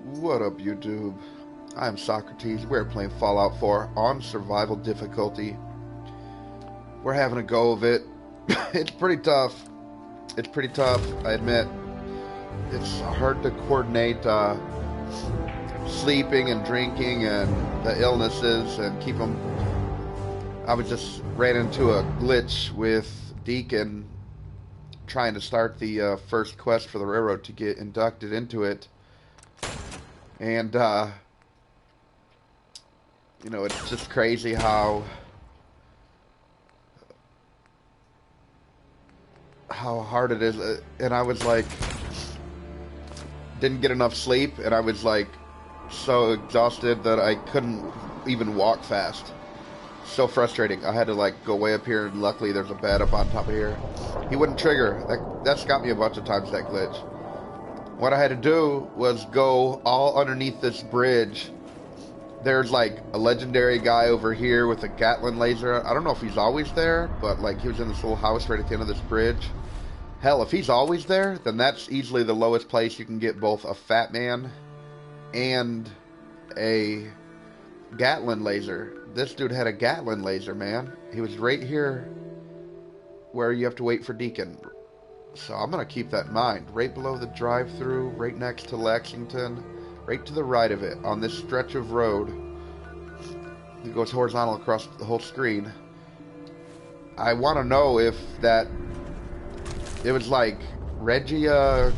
What up, YouTube? I'm Socrates. We're playing Fallout 4 on survival difficulty. We're having a go of it. It's pretty tough. I admit. It's hard to coordinate sleeping and drinking and the illnesses and keep them. I was just ran into a glitch with Deacon trying to start the first quest for the railroad to get inducted into it. And, you know, it's just crazy how hard it is. And I was like, didn't get enough sleep, and I was like so exhausted that I couldn't even walk fast. So frustrating. I had to like go way up here, and luckily there's a bed up on top of here. He wouldn't trigger. That's got me a bunch of times, that glitch. What I had to do was go all underneath this bridge. There's like a legendary guy over here with a Gatling laser. I don't know if he's always there, but like he was in this little house right at the end of this bridge. Hell, if he's always there, then that's easily the lowest place you can get both a fat man and a Gatling laser. This dude had a Gatling laser, man. He was right here where you have to wait for Deacon. So I'm going to keep that in mind. Right below the drive-thru, right next to Lexington, right to the right of it, on this stretch of road. It goes horizontal across the whole screen. I want to know if that... It was like Regia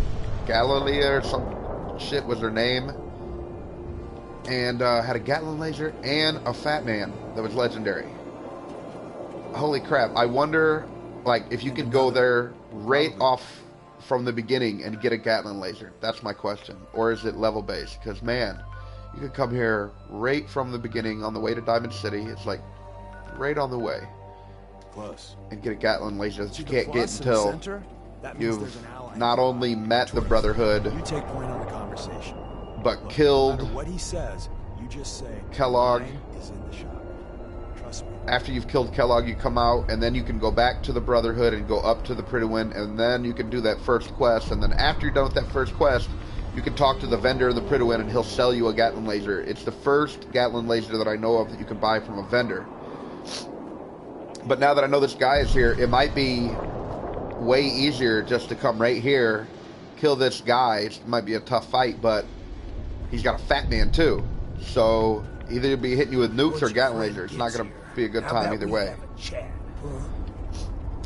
Galilea or some shit was her name. And had a Gatling laser and a fat man that was legendary. Holy crap. I wonder, like, if you could go there right off from the beginning and get a Gatling laser. That's my question. Or is it level based? Because, man, you could come here right from the beginning on the way to Diamond City. It's like right on the way. Close. And get a Gatling laser that you can't get until you've not only met the Brotherhood, you take point on the conversation, but killed no matter what he says, you just say Kellogg. is in the shop. Trust me. After you've killed Kellogg, you come out, and then you can go back to the Brotherhood and go up to the Prydwen, and then you can do that first quest, and then after you're done with that first quest, you can talk to the vendor of the Prydwen, and he'll sell you a Gatling laser. It's the first Gatling laser that I know of that you can buy from a vendor. But now that I know this guy is here, it might be way easier just to come right here, kill this guy. It might be a tough fight, but he's got a fat man too. So either he'll be hitting you with nukes or Gatling lasers. It's not going to be a good time either way.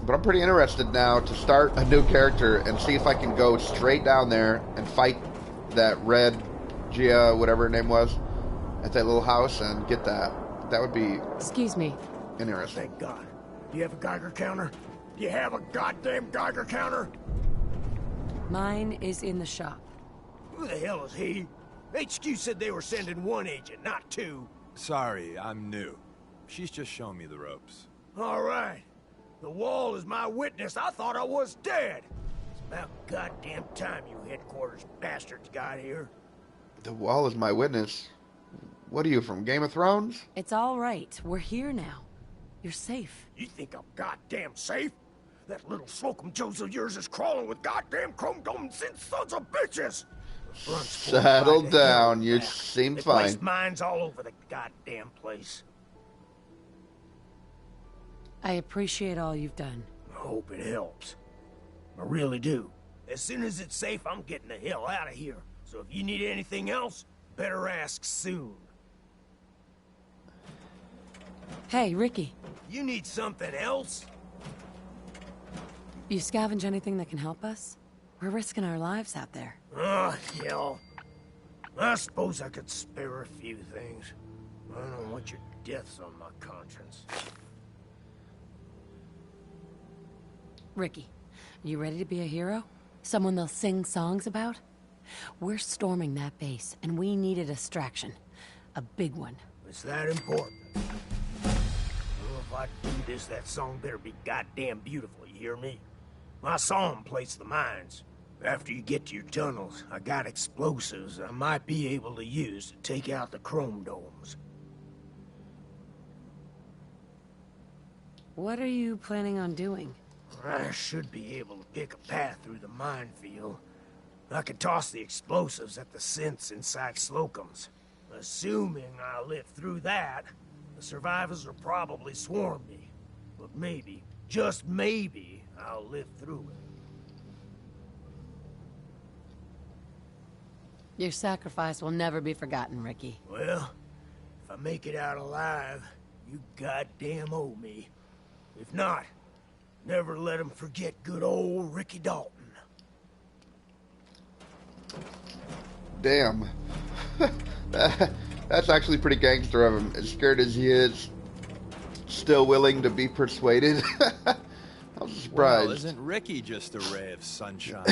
But I'm pretty interested now to start a new character and see if I can go straight down there and fight that red Gia, whatever her name was, at that little house and get that. That would be... Excuse me. Interesting. Thank God. Do you have a Geiger counter? Do you have a goddamn Geiger counter? Mine is in the shop. Who the hell is he? HQ said they were sending one agent, not two. Sorry, I'm new. She's just showing me the ropes. All right. The wall is my witness. I thought I was dead. It's about goddamn time you headquarters bastards got here. The wall is my witness. What are you, from Game of Thrones? It's all right. We're here now. You're safe. You think I'm goddamn safe? That little Slocum Joes of yours is crawling with goddamn chrome dome sin sons of bitches. Settle down. You seem fine. They placed mines all over the goddamn place. I appreciate all you've done. I hope it helps. I really do. As soon as it's safe, I'm getting the hell out of here. So if you need anything else, better ask soon. Hey, Ricky. You need something else? You scavenge anything that can help us? We're risking our lives out there. Oh, hell. I suppose I could spare a few things. I don't want your deaths on my conscience. Ricky, you ready to be a hero? Someone they'll sing songs about? We're storming that base, and we need a distraction. A big one. It's that important. Well, if I do this, that song better be goddamn beautiful, you hear me? I saw him place the mines. After you get to your tunnels, I got explosives I might be able to use to take out the chrome domes. What are you planning on doing? I should be able to pick a path through the minefield. I can toss the explosives at the synths inside Slocum's. Assuming I live through that, the survivors will probably swarm me. But maybe, just maybe, I'll live through it. Your sacrifice will never be forgotten, Ricky. Well, if I make it out alive, you goddamn owe me. If not, never let 'em forget good old Ricky Dalton. Damn. That's actually pretty gangster of him. As scared as he is, still willing to be persuaded. I'm surprised. Well, isn't Ricky just a ray of sunshine?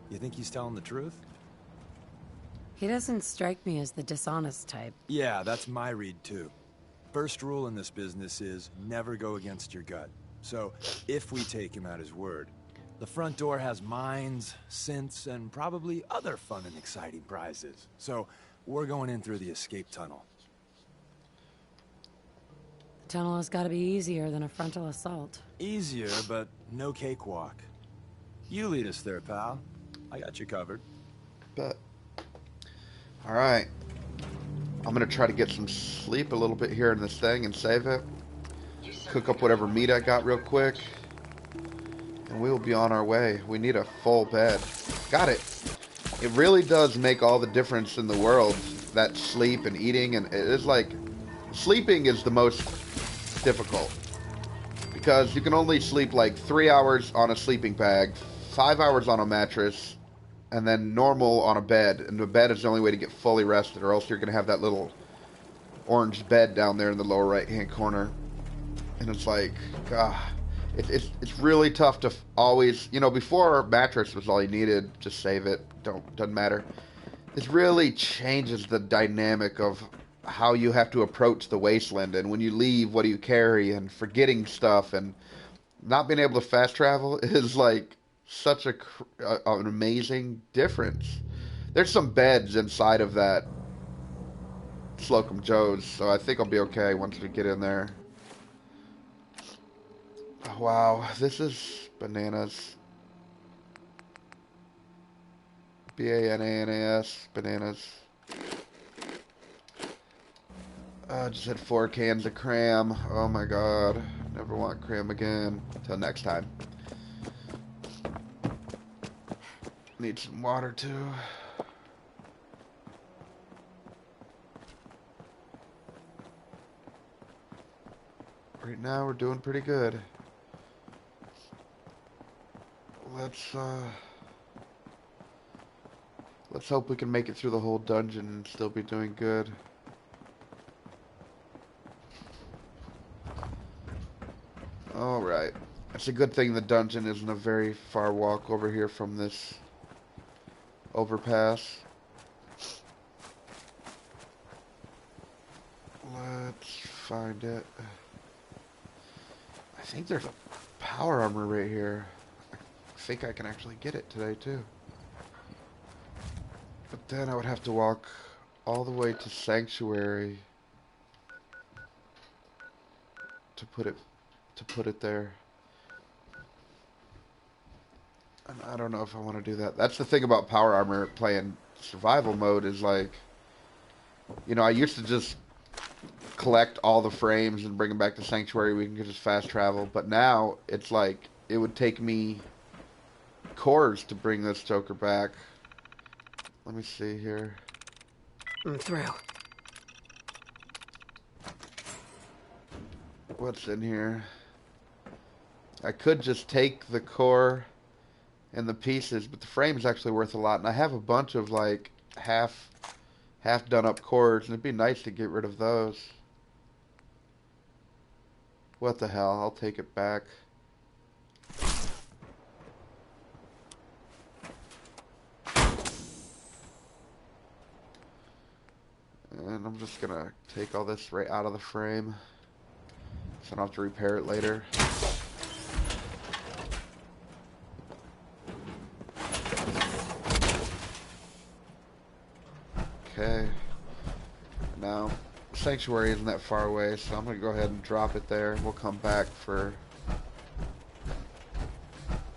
You think he's telling the truth? He doesn't strike me as the dishonest type. Yeah, that's my read too. First rule in this business is never go against your gut. So, if we take him at his word, the front door has mines, synths, and probably other fun and exciting prizes. So, we're going in through the escape tunnel. The tunnel has got to be easier than a frontal assault. Easier, but no cakewalk. You lead us there, pal. I got you covered. But alright. I'm gonna try to get some sleep a little bit here in this thing and save it. Cook up whatever meat I got real quick. And we will be on our way. We need a full bed. Got it. It really does make all the difference in the world, that sleep and eating. And it is like, sleeping is the most difficult. Because you can only sleep like 3 hours on a sleeping bag, 5 hours on a mattress, and then normal on a bed. And the bed is the only way to get fully rested, or else you're going to have that little orange bed down there in the lower right-hand corner. And it's like, it's really tough to always, you know, before mattress was all you needed, just save it, doesn't matter. This really changes the dynamic of how you have to approach the wasteland, and when you leave, what do you carry, and forgetting stuff, and not being able to fast travel is like such an amazing difference. There's some beds inside of that Slocum Joe's, so I think I'll be okay once we get in there. Wow, this is bananas. B-A-N-A-N-A-S, bananas. I just had 4 cans of cram. Oh my god. Never want cram again. Till next time. Need some water too. Right now we're doing pretty good. Let's hope we can make it through the whole dungeon and still be doing good. Alright. It's a good thing the dungeon isn't a very far walk over here from this overpass. Let's find it. I think there's a power armor right here. I think I can actually get it today too. But then I would have to walk all the way to Sanctuary to put it there. And I don't know if I want to do that. That's the thing about power armor playing survival mode is like, you know, I used to just collect all the frames and bring them back to Sanctuary. We can just fast travel. But now it's like it would take me cores to bring this Joker back. Let me see here. I'm through. What's in here? I could just take the core and the pieces, but the frame is actually worth a lot. And I have a bunch of like half done up cores, and it'd be nice to get rid of those. What the hell? I'll take it back. And I'm just gonna take all this right out of the frame, so I don't have to repair it later. Okay. Now, Sanctuary isn't that far away, so I'm gonna go ahead and drop it there. We'll come back for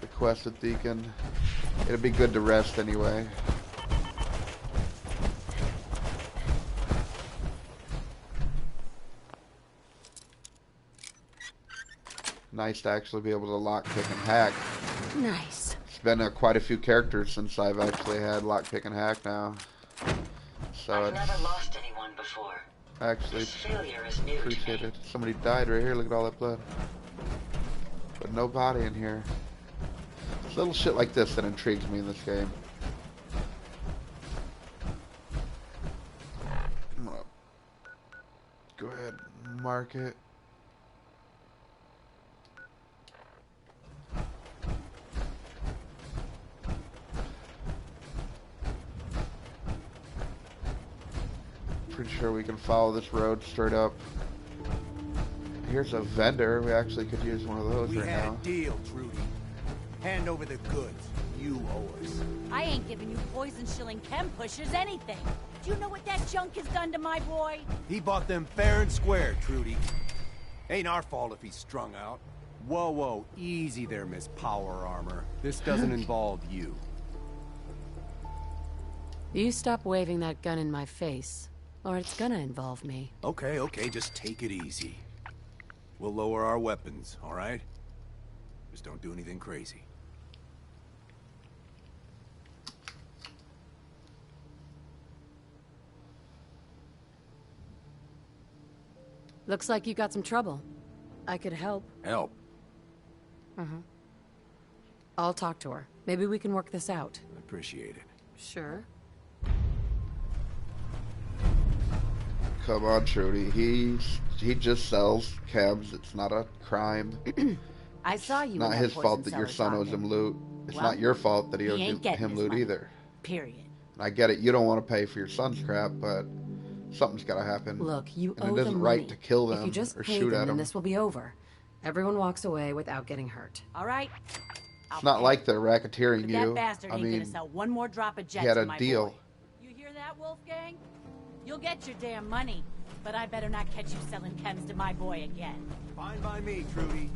the quest with Deacon. It'd be good to rest anyway. Nice to actually be able to lock, pick, and hack. Nice. It's been quite a few characters since I've actually had lock, pick, and hack now. So I've never lost anyone before. Actually, This failure is new appreciate to me. it. Somebody died right here. Look at all that blood. But no body in here. It's little shit like this that intrigues me in this game. I'm gonna go ahead and mark it. Pretty sure we can follow this road straight up. Here's a vendor. We actually could use one of those We right had now. a deal, Trudy. Hand over the goods. You owe us. I ain't giving you poison shilling chem pushers anything. Do you know what that junk has done to my boy? He bought them fair and square, Trudy. Ain't our fault if he's strung out. Whoa, whoa, easy there, Miss Power Armor. This doesn't involve you. You stop waving that gun in my face, or it's gonna involve me. Okay, okay, just take it easy. We'll lower our weapons, all right? Just don't do anything crazy. Looks like you got some trouble. I could help. Help. I'll talk to her. Maybe we can work this out. Appreciate it. Sure. Come on, Trudy. He just sells cabs. It's not a crime. I saw you. Not in his that fault poison that your cellar son owes talking. him loot. It's Well, not your fault that he he owes ain't getting him his loot money. either. Period. And I get it. You don't want to pay for your son's crap, but something's got to happen. Look, you and owe it them isn't money. right to kill them If you just or pay shoot them, at then them. this will be over. Everyone walks away without getting hurt. All right. It's not like they're racketeering But you. that bastard I ain't mean, gonna sell one more drop of jet he had to a my deal. boy. You hear that, Wolfgang? You'll get your damn money, but I better not catch you selling chems to my boy again. Fine by me, Trudy.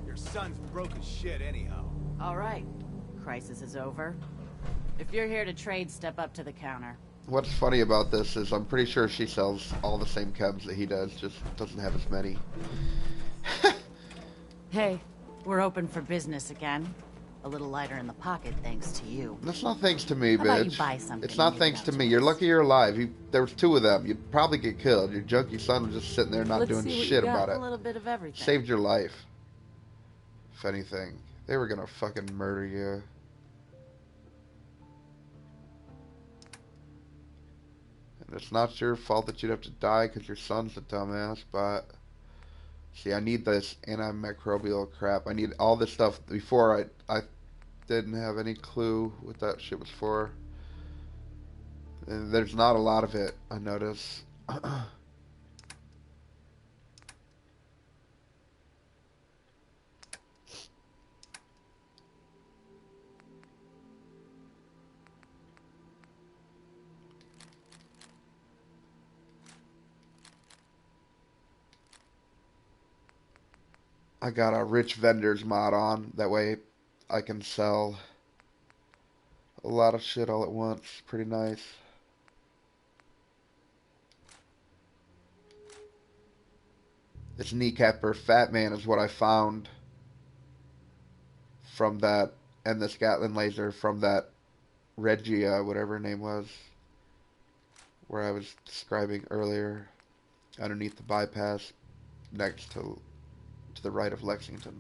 Your son's broke as shit anyhow. All right. Crisis is over. If you're here to trade, step up to the counter. What's funny about this is I'm pretty sure she sells all the same cubs that he does, just doesn't have as many. Hey, we're open for business again. A little lighter in the pocket thanks to you. That's not thanks to me, How about you bitch. buy something It's not and thanks give to it out me. to You're us? lucky you're alive. There was two of them. You'd probably get killed. Your junkie son was just sitting there not Let's doing see what shit you got. about A it. little bit of everything. Saved your life. If anything. They were gonna fucking murder you. And it's not your fault that you'd have to die because your son's a dumbass, but... See, I need this antimicrobial crap. I need all this stuff. Before, I didn't have any clue what that shit was for. And there's not a lot of it, I notice. I got a rich vendors mod on. That way I can sell a lot of shit all at once. Pretty nice. This kneecapper fat man is what I found from that, and this Gatling laser from that Regia, whatever her name was, where I was describing earlier, underneath the bypass, next to the right of Lexington.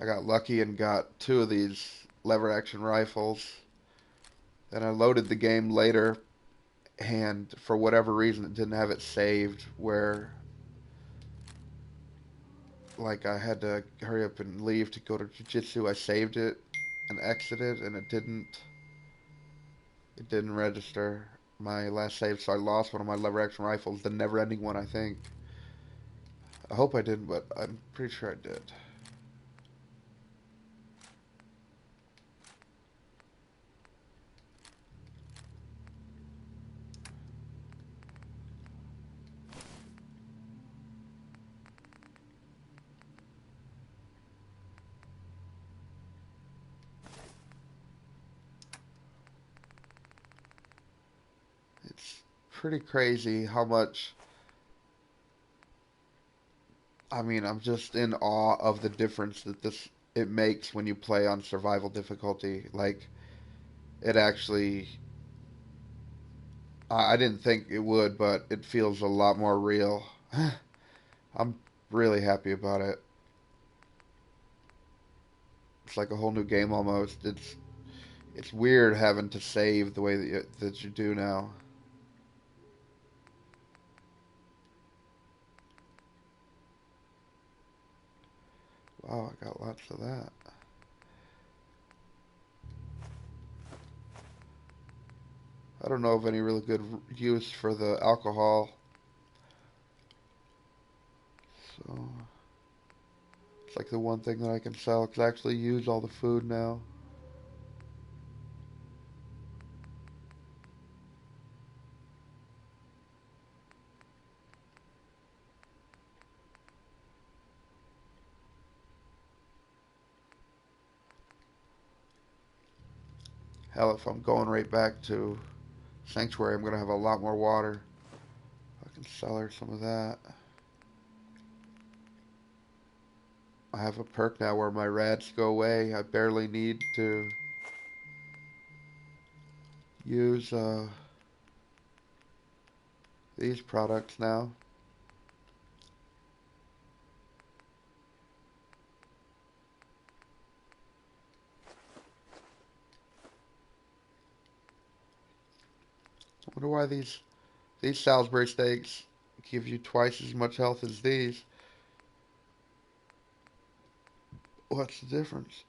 I got lucky and got two of these lever action rifles. Then I loaded the game later, and for whatever reason it didn't have it saved where like I had to hurry up and leave to go to jiu-jitsu. I saved it and exited, and it didn't register my last save, so I lost one of my lever action rifles, the never ending one, I think. I hope I didn't, but I'm pretty sure I did. pretty crazy how much... I mean, I'm just in awe of the difference that it makes when you play on survival difficulty. Like, it actually... I didn't think it would, but it feels a lot more real. I'm really happy about it. It's like a whole new game almost. It's weird having to save the way that you do now. Wow, I got lots of that. I don't know of any really good use for the alcohol. So, it's like the one thing that I can sell, because I actually use all the food now. Hell, if I'm going right back to Sanctuary, I'm going to have a lot more water. I can sell her some of that. I have a perk now where my rats go away. I barely need to use these products now. I wonder why these Salisbury steaks give you twice as much health as these. What's the difference?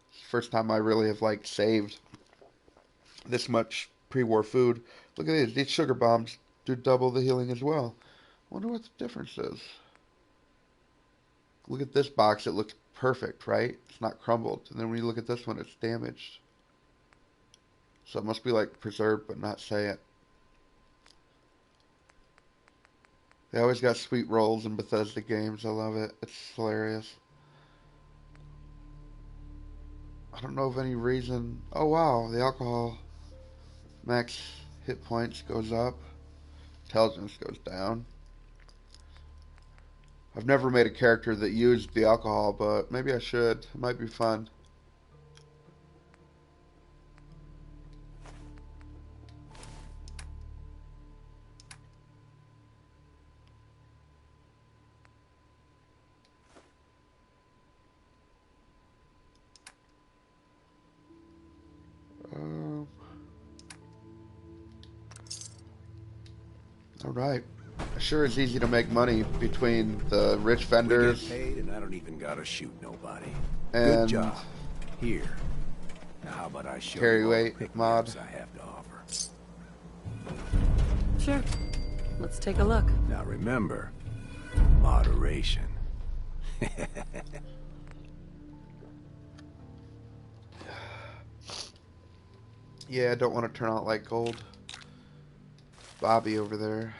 It's the first time I really have like saved this much pre-war food. Look at these. These sugar bombs do double the healing as well. I wonder what the difference is. Look at this box. It looks perfect, right? It's not crumbled. And then when you look at this one, it's damaged. So it must be like preserved but not say it. They always got sweet rolls in Bethesda games. I love it. It's hilarious. I don't know of any reason. Oh wow, the alcohol max hit points goes up. Intelligence goes down. I've never made a character that used the alcohol, but maybe I should. It might be fun. All right. Sure is easy to make money between the rich vendors. We get paid and I don't even gotta shoot nobody. And good job. Here. Now how about I show carry you all the weight pick-me-ups mod. I have to offer. Sure. Let's take a look. Now remember, moderation. Yeah, I don't want to turn out like old Bobby over there.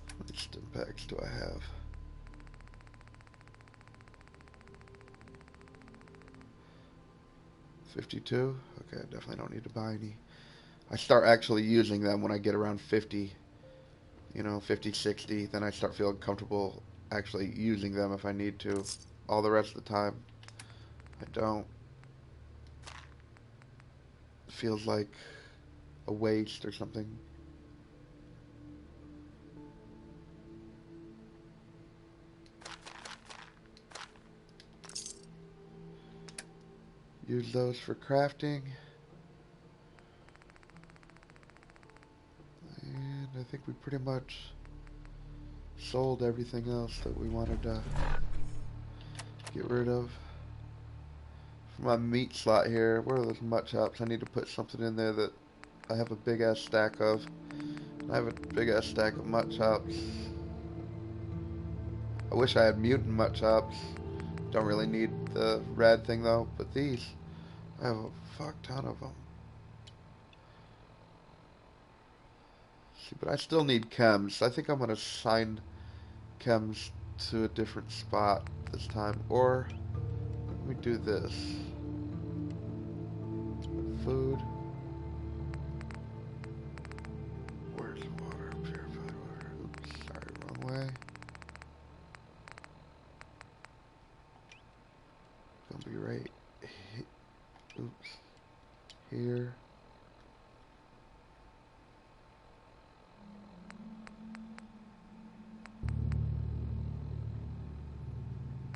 How many stim packs do I have? $52? Okay, I definitely don't need to buy any. I start actually using them when I get around 50. You know, 50, 60. Then I start feeling comfortable actually using them if I need to. All the rest of the time, I don't. It feels like a waste or something. Use those for crafting. And I think we pretty much sold everything else that we wanted to get rid of. For my meat slot here, where are those mutt chops? I need to put something in there that I have a big ass stack of. I have a big ass stack of mutt chops. I wish I had mutant mutt chops. Don't really need the rad thing though, but these, I have a fuck ton of them. See, but I still need chems. I think I'm gonna sign chems to a different spot this time. Or we do this. Food. Where's water? Purified water. Oops, sorry, wrong way. It's gonna be right. Oops. Here.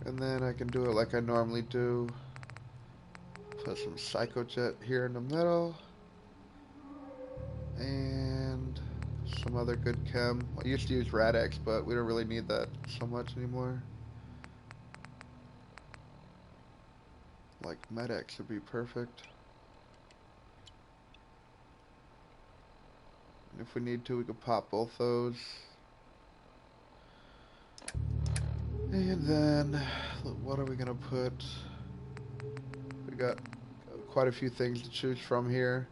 And then I can do it like I normally do. Put some Psychojet here in the middle. And some other good chem. I used to use Radex, but we don't really need that so much anymore. Like Med-X would be perfect. And if we need to, we could pop both those. And then, what are we gonna put? We got quite a few things to choose from here.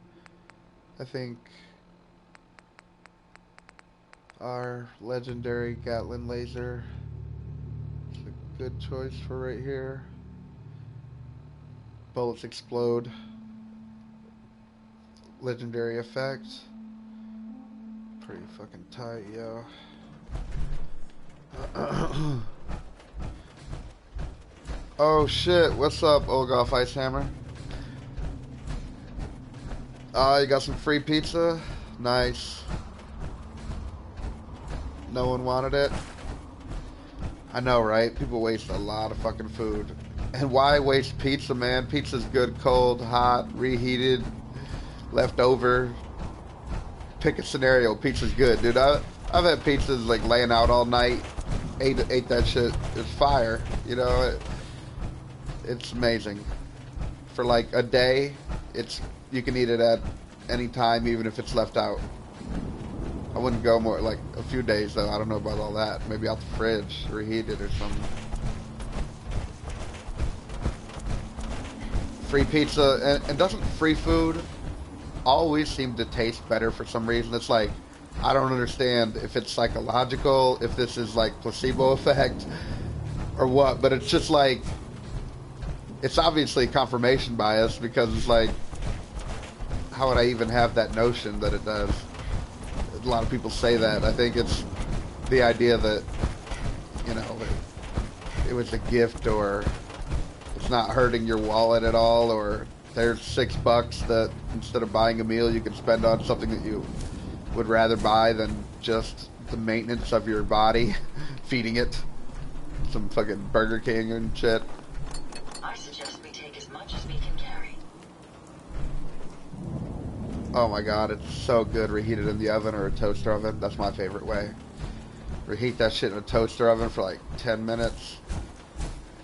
I think our legendary Gatling laser is a good choice for right here. Bullets explode. Legendary effect. Pretty fucking tight, yo. Oh shit, what's up, Olgoff Icehammer? You got some free pizza? Nice. No one wanted it? I know, right? People waste a lot of fucking food. And why waste pizza, man? Pizza's good, cold, hot, reheated, left over. Pick a scenario, pizza's good, dude. I've had pizzas like laying out all night. Ate that shit. It's fire, you know. It's amazing. For like a day, you can eat it at any time, even if it's left out. I wouldn't go more like a few days though. I don't know about all that. Maybe out the fridge, reheat it or something. Free pizza, and doesn't free food always seem to taste better for some reason? It's like, I don't understand if it's psychological, if this is like placebo effect or what, but it's just like, it's obviously confirmation bias, because it's like, how would I even have that notion that it does? A lot of people say that. I think it's the idea that, you know, it was a gift, or it's not hurting your wallet at all, or there's $6 that instead of buying a meal you can spend on something that you would rather buy than just the maintenance of your body, feeding it some fucking Burger King and shit. I suggest we take as much as we can carry. Oh my god, it's so good reheated in the oven or a toaster oven. That's my favorite way. Reheat that shit in a toaster oven for like 10 minutes.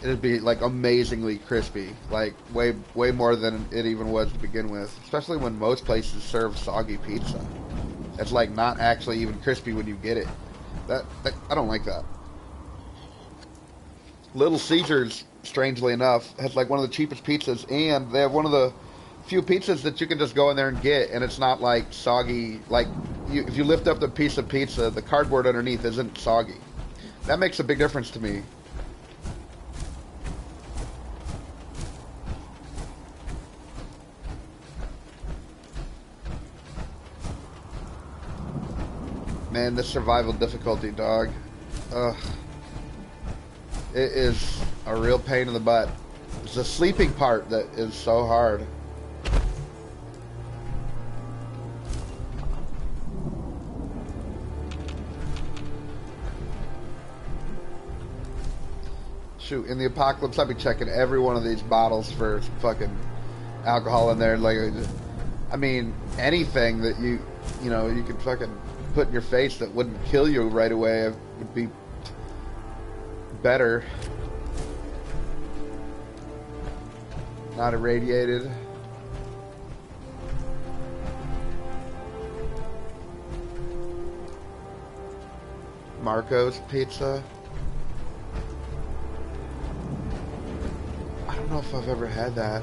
It'd be like amazingly crispy, like way more than it even was to begin with. Especially when most places serve soggy pizza. It's like not actually even crispy when you get it. That I don't like that. Little Caesars, strangely enough, has like one of the cheapest pizzas, and they have one of the few pizzas that you can just go in there and get, and it's not like soggy. Like if you lift up the piece of pizza, the cardboard underneath isn't soggy. That makes a big difference to me. Man, this survival difficulty, dog. Ugh. It is a real pain in the butt. It's the sleeping part that is so hard. Shoot, in the apocalypse, I'd be checking every one of these bottles for fucking alcohol in there. Like, I mean, anything that you know, you could fucking put in your face that wouldn't kill you right away would be better. Not irradiated. Marco's Pizza. I don't know if I've ever had that.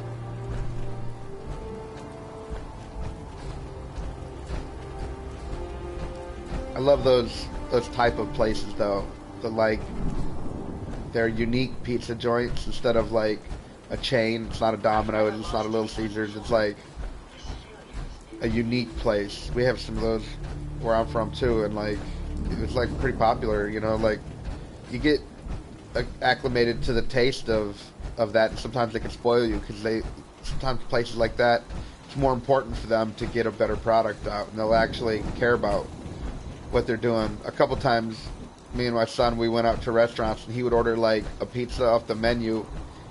I love those type of places though. The like they're unique pizza joints instead of like a chain. It's not a Domino's, it's not a Little Caesars. It's like a unique place. We have some of those where I'm from too, and like it's like pretty popular. You know, like you get acclimated to the taste of that, and sometimes they can spoil you because sometimes places like that, it's more important for them to get a better product out, and they'll actually care about what they're doing. A couple times, me and my son, we went out to restaurants, and he would order like a pizza off the menu,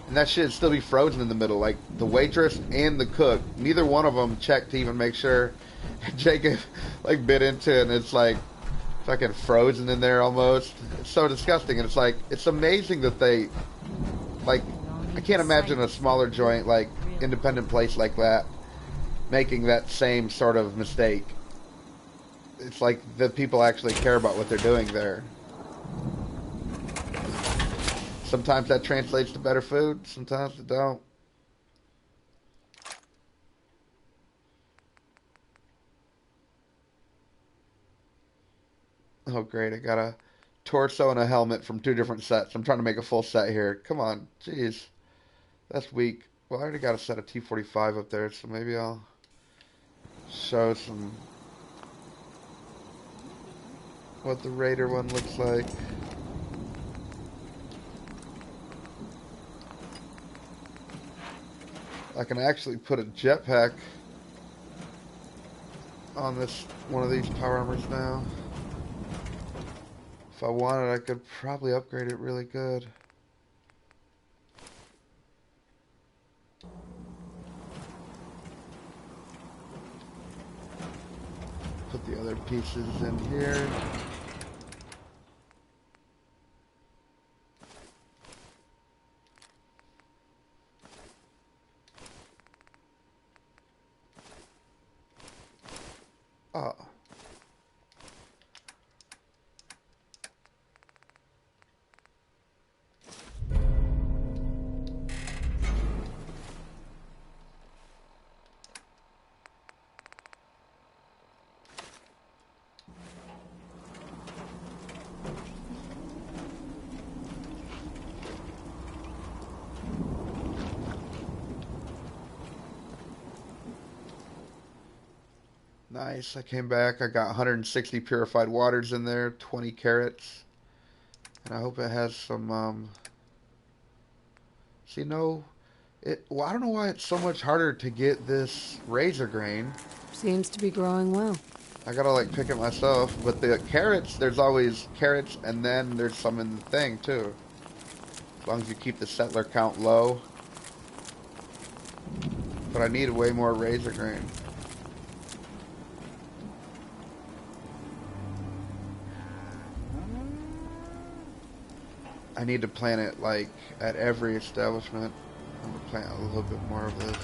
and that shit would still be frozen in the middle. Like the waitress and the cook, neither one of them checked to even make sure. Jacob like bit into it, and it's like fucking frozen in there almost. It's so disgusting, and it's like it's amazing that they like. I can't imagine a smaller joint, like independent place like that, making that same sort of mistake. It's like the people actually care about what they're doing there. Sometimes that translates to better food, sometimes it don't. Oh great, I got a torso and a helmet from 2 different sets. I'm trying to make a full set here. Come on, jeez. That's weak. Well, I already got a set of T-45 up there, so maybe I'll show some what the Raider one looks like. I can actually put a jetpack on this one of these power armors now. If I wanted, I could probably upgrade it really good. Put the other pieces in here. Oh. Nice, I came back, I got 160 purified waters in there, 20 carrots, and I hope it has some, see, no, well, I don't know why it's so much harder to get this razor grain. Seems to be growing well. I gotta, like, pick it myself, but the carrots, there's always carrots, and then there's some in the thing, too. As long as you keep the settler count low. But I need way more razor grain. I need to plant it, like, at every establishment. I'm going to plant a little bit more of this.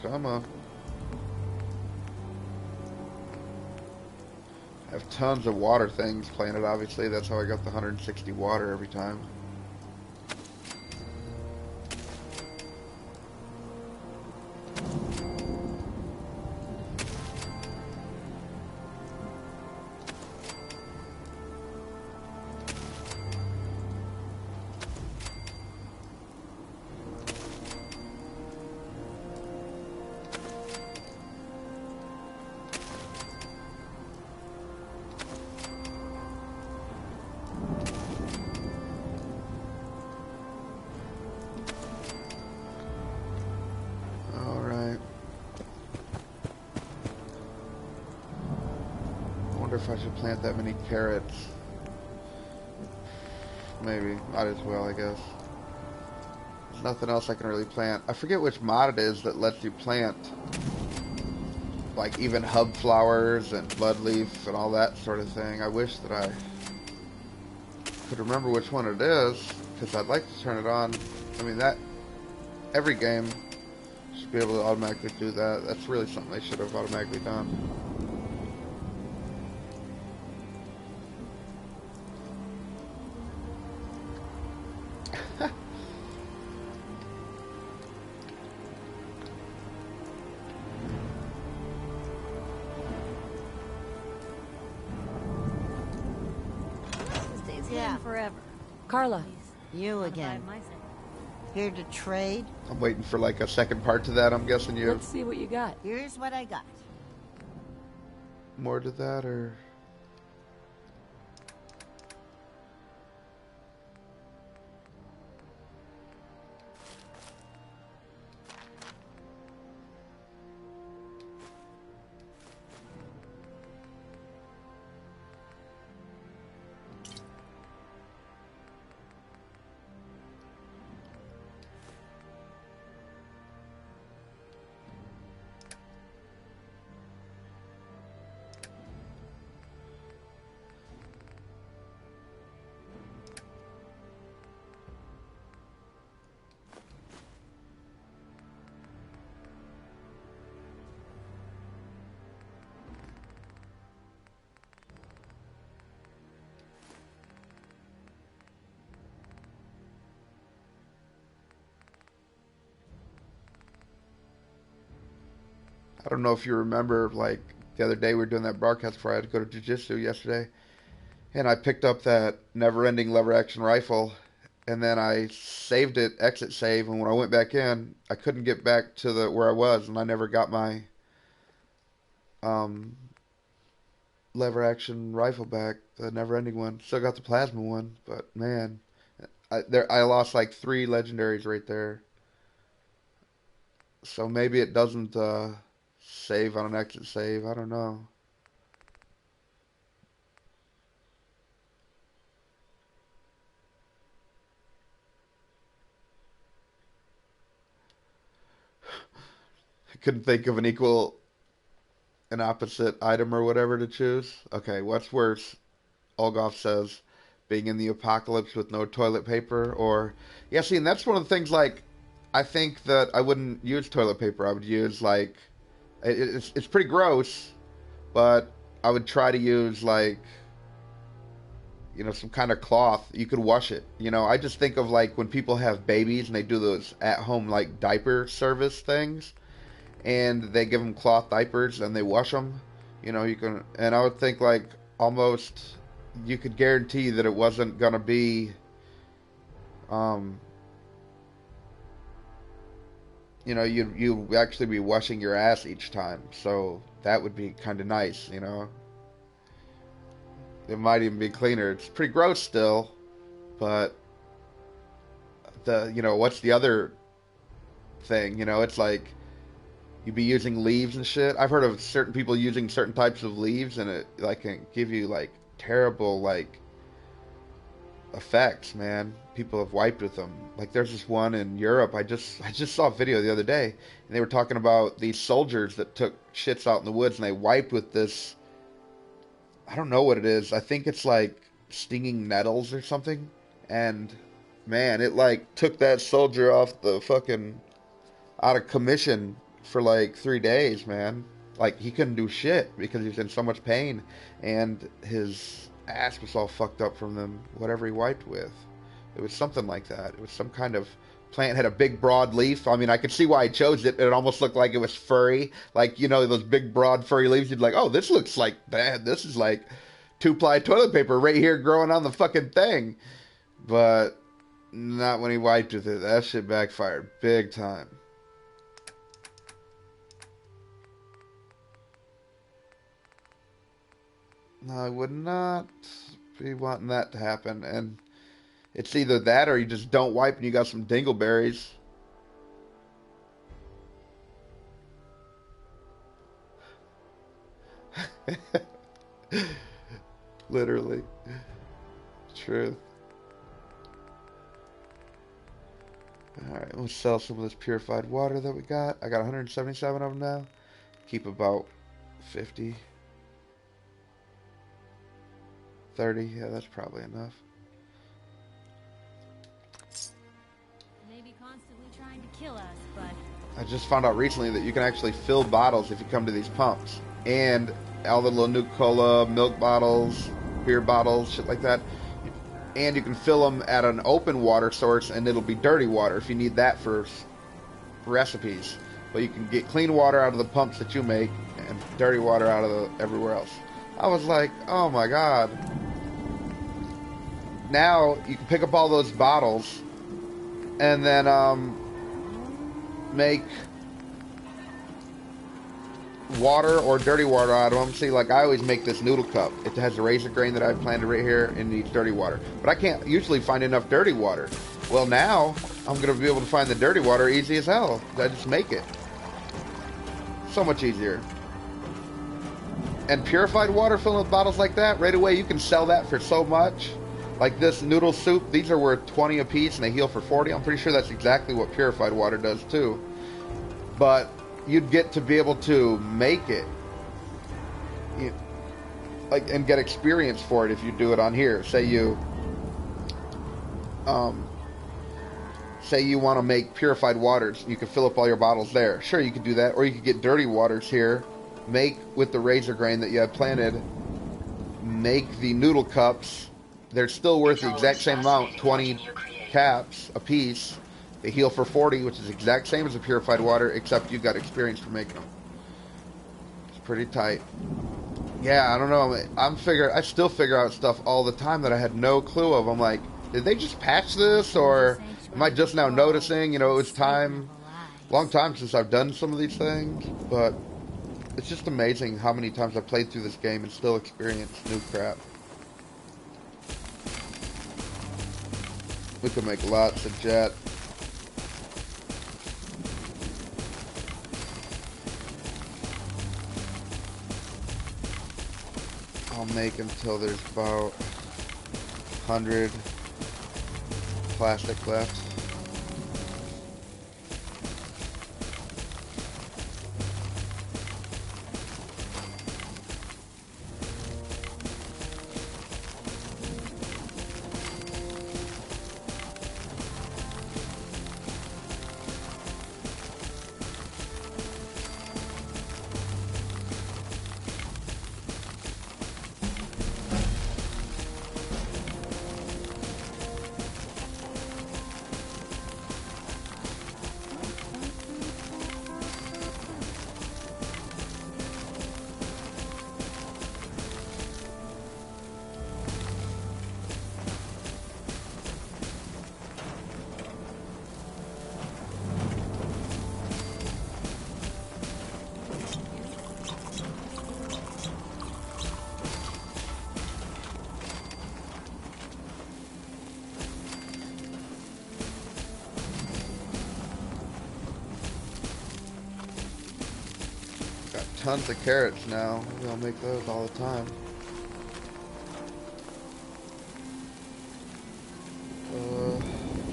Come on. I have tons of water things planted, obviously. That's how I got the 160 water every time. If I should plant that many carrots. Maybe. Might as well, I guess. There's nothing else I can really plant. I forget which mod it is that lets you plant like even hub flowers and bud leaf and all that sort of thing. I wish that I could remember which one it is, because I'd like to turn it on. I mean, that every game should be able to automatically do that. That's really something they should have automatically done. Yeah. forever. Carla. You again. Here to trade? I'm waiting for like a second part to that. I'm guessing you have Let's see what you got. Here's what I got. more to that, or... I don't know if you remember, like, the other day we were doing that broadcast before I had to go to jiu-jitsu yesterday. And I picked up that never-ending lever-action rifle, and then I saved it, exit save, and when I went back in, I couldn't get back to the where I was, and I never got my lever-action rifle back, the never-ending one. Still got the plasma one, but man, I lost like 3 legendaries right there. So maybe it doesn't save on an exit save. I don't know. I couldn't think of an opposite item or whatever to choose. Okay, what's worse? Olgoff says, being in the apocalypse with no toilet paper, or... Yeah, see, and that's one of the things, like, I think that I wouldn't use toilet paper. I would use, like... It's pretty gross, but I would try to use, like, you know, some kind of cloth. You could wash it. You know, I just think of, like, when people have babies and they do those at-home, like, diaper service things, and they give them cloth diapers and they wash them. You know, you can... And I would think, like, almost... You could guarantee that it wasn't going to be... you know, you actually be washing your ass each time, so that would be kind of nice, you know. It might even be cleaner. It's pretty gross still, but you know, what's the other thing? You know, it's like you'd be using leaves and shit. I've heard of certain people using certain types of leaves, and it like can give you like terrible like effects, man. People have wiped with them. Like there's this one in Europe. I just saw a video the other day, and they were talking about these soldiers that took shits out in the woods, and they wiped with this. I don't know what it is. I think it's like stinging nettles or something. And man, it like took that soldier off the fucking out of commission for like 3 days, man. Like he couldn't do shit because he was in so much pain, and his ass was all fucked up from them whatever he wiped with. It was something like that. It was some kind of plant, had a big broad leaf. I mean, I could see why I chose it. It almost looked like it was furry, like, you know, those big broad furry leaves. You'd be like, oh, this looks like bad. This is like 2-ply toilet paper right here growing on the fucking thing. But not when he wiped with it. That shit backfired big time. No, I would not be wanting that to happen. And it's either that or you just don't wipe and you got some dingleberries. Literally. Truth. Alright, let's sell some of this purified water that we got. I got 177 of them now. Keep about 50. 30, yeah, that's probably enough. Maybe constantly trying to kill us, but I just found out recently that you can actually fill bottles if you come to these pumps. And all the little Nuka-Cola, milk bottles, beer bottles, shit like that. And you can fill them at an open water source, and it'll be dirty water if you need that for recipes. But you can get clean water out of the pumps that you make, and dirty water out of everywhere else. I was like, oh my god. now you can pick up all those bottles and then make water or dirty water out of them. See, like I always make this noodle cup. It has a razor grain that I've planted right here and needs dirty water. But I can't usually find enough dirty water. Well, now I'm going to be able to find the dirty water easy as hell. I just make it. So much easier. And purified water filled with bottles like that, right away you can sell that for so much. Like this noodle soup, these are worth 20 a piece and they heal for 40. I'm pretty sure that's exactly what purified water does too. But you'd get to be able to make it, and get experience for it if you do it on here. Say you want to make purified waters, you can fill up all your bottles there. Sure, you could do that, or you could get dirty waters here, make with the razor grain that you have planted, make the noodle cups. They're still worth the exact same amount, 20 caps a piece. They heal for 40, which is the exact same as the purified water, except you got experience for making them. It's pretty tight. Yeah, I don't know. I still figure out stuff all the time that I had no clue of. I'm like, did they just patch this, or am I just now noticing? You know, it was long time since I've done some of these things, but it's just amazing how many times I've played through this game and still experience new crap. We could make lots of jet. I'll make until there's about 100 plastic left. Tons of carrots now. Maybe I'll make those all the time. Do you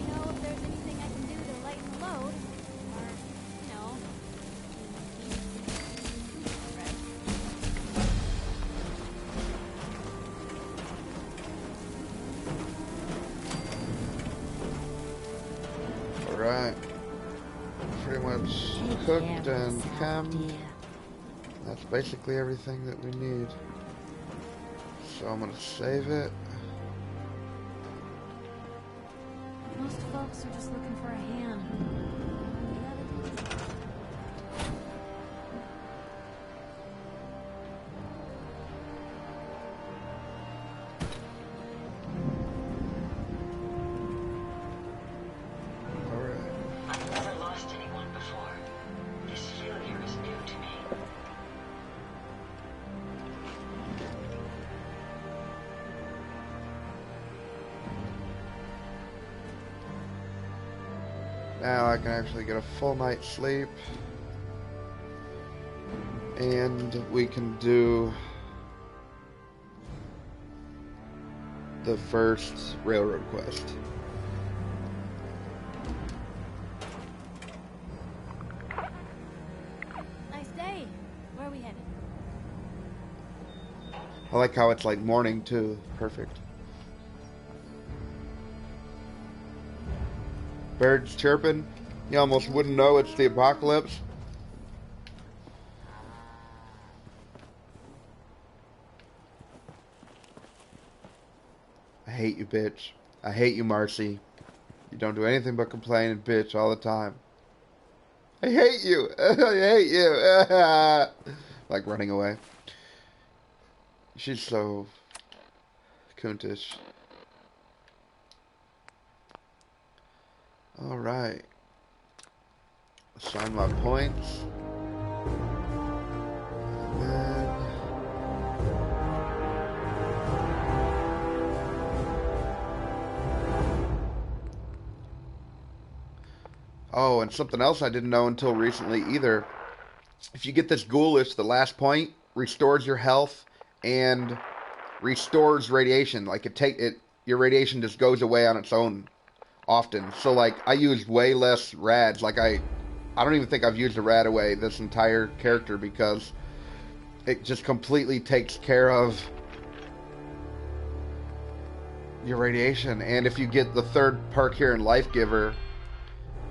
know if there's anything I can do to lighten the load? Or, Alright. Pretty much cooked and canned. That's basically everything that we need. So I'm gonna save it. most folks are just looking for a hand. I've never lost anyone before. This failure is new to me. Now I can actually get a full night's sleep. And we can do the first railroad quest. Nice day. Where are we headed? I like how it's like morning too. Perfect. Birds chirping. You almost wouldn't know it's the apocalypse. I hate you, bitch. I hate you, Marcy. You don't do anything but complain and bitch all the time. I hate you. I hate you. Like running away. She's so coontish. Alright. Assign my points. And then... Oh, and something else I didn't know until recently either. If you get this ghoulish, the last point restores your health and restores radiation. Like your radiation just goes away on its own often. So like I used way less rads. Like I don't even think I've used a rad away this entire character because it just completely takes care of your radiation. And if you get the third perk here in Life Giver,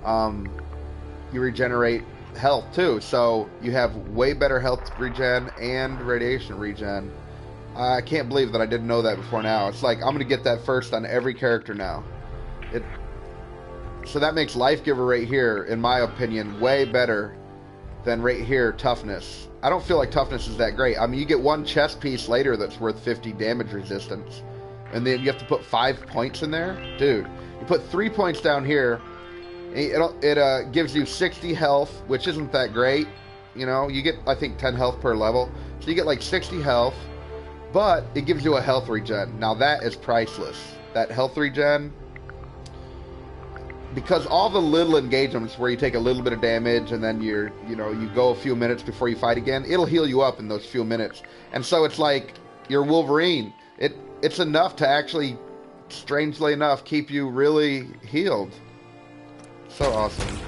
you regenerate health too. So you have way better health regen and radiation regen. I can't believe that I didn't know that before now. It's like I'm gonna get that first on every character now. So that makes Life Giver right here, in my opinion, way better than right here, Toughness. I don't feel like Toughness is that great. I mean, you get one chest piece later that's worth 50 damage resistance. And then you have to put 5 points in there? Dude, you put 3 points down here. It gives you 60 health, which isn't that great. You know, you get, I think, 10 health per level. So you get like 60 health, but it gives you a health regen. Now that is priceless. That health regen... Because all the little engagements where you take a little bit of damage and then you go a few minutes before you fight again, it'll heal you up in those few minutes. And so it's like you're Wolverine. It's enough to actually, strangely enough, keep you really healed. So awesome.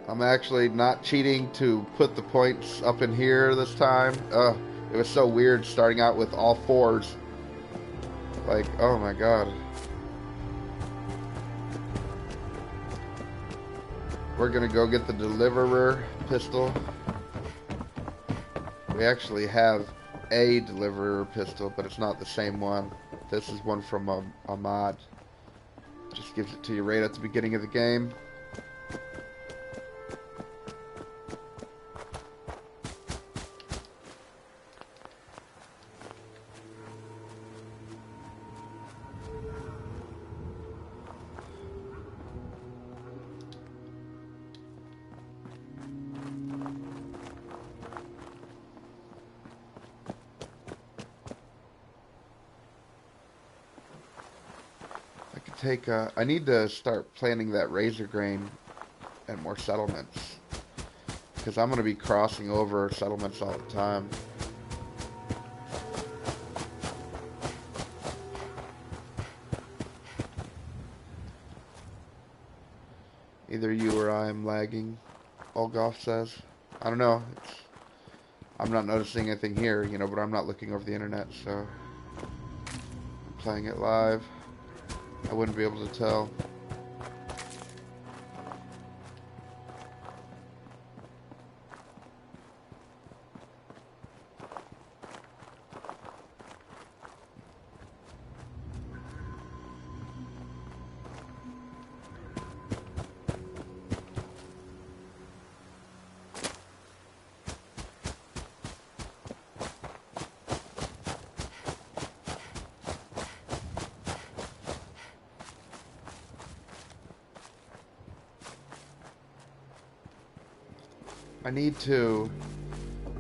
I'm actually not cheating to put the points up in here this time. It was so weird starting out with all 4s. Like, oh my god. We're gonna go get the Deliverer pistol. We actually have a Deliverer pistol, but it's not the same one. This is one from a mod. Just gives it to you right at the beginning of the game. I need to start planting that razor grain at more settlements, because I'm going to be crossing over settlements all the time. Either you or I am lagging, Olgoff says. I don't know. I'm not noticing anything here, but I'm not looking over the internet, so I'm playing it live. I wouldn't be able to tell. I need to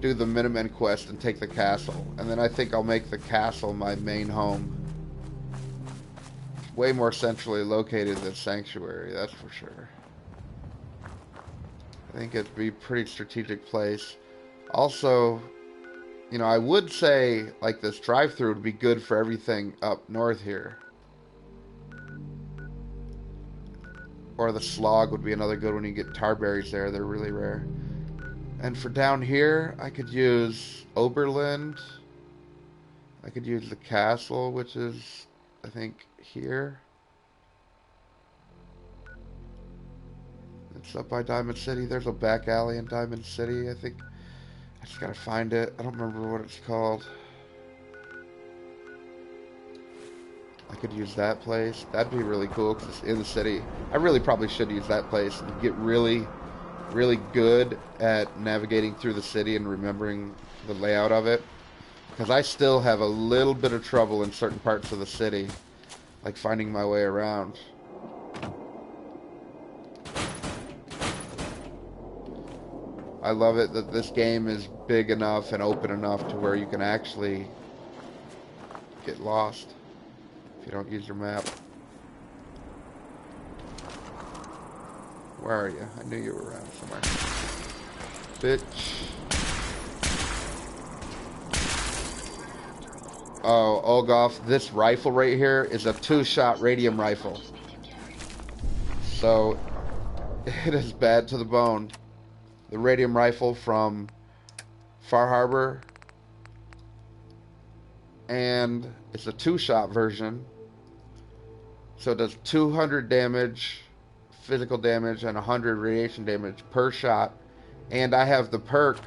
do the Minutemen quest and take the castle, and then I think I'll make the castle my main home. It's way more centrally located than Sanctuary, that's for sure. I think it'd be a pretty strategic place. Also, I would say, like, this drive-thru would be good for everything up north here. Or the slog would be another good one. You get tarberries there, they're really rare. And for down here, I could use Oberland. I could use the castle, which is, I think, here. It's up by Diamond City. There's a back alley in Diamond City, I think. I just gotta find it. I don't remember what it's called. I could use that place. That'd be really cool, because it's in the city. I really probably should use that place and get really good at navigating through the city and remembering the layout of it, because I still have a little bit of trouble in certain parts of the city. like finding my way around. I love it that this game is big enough and open enough to where you can actually get lost if you don't use your map. Where are you? I knew you were around somewhere. Bitch. Oh, Olgoff, this rifle right here is a 2-shot radium rifle. So, it is bad to the bone. The radium rifle from Far Harbor. And it's a 2-shot version. So it does 200 damage, physical damage, and 100 radiation damage per shot. And I have the perk,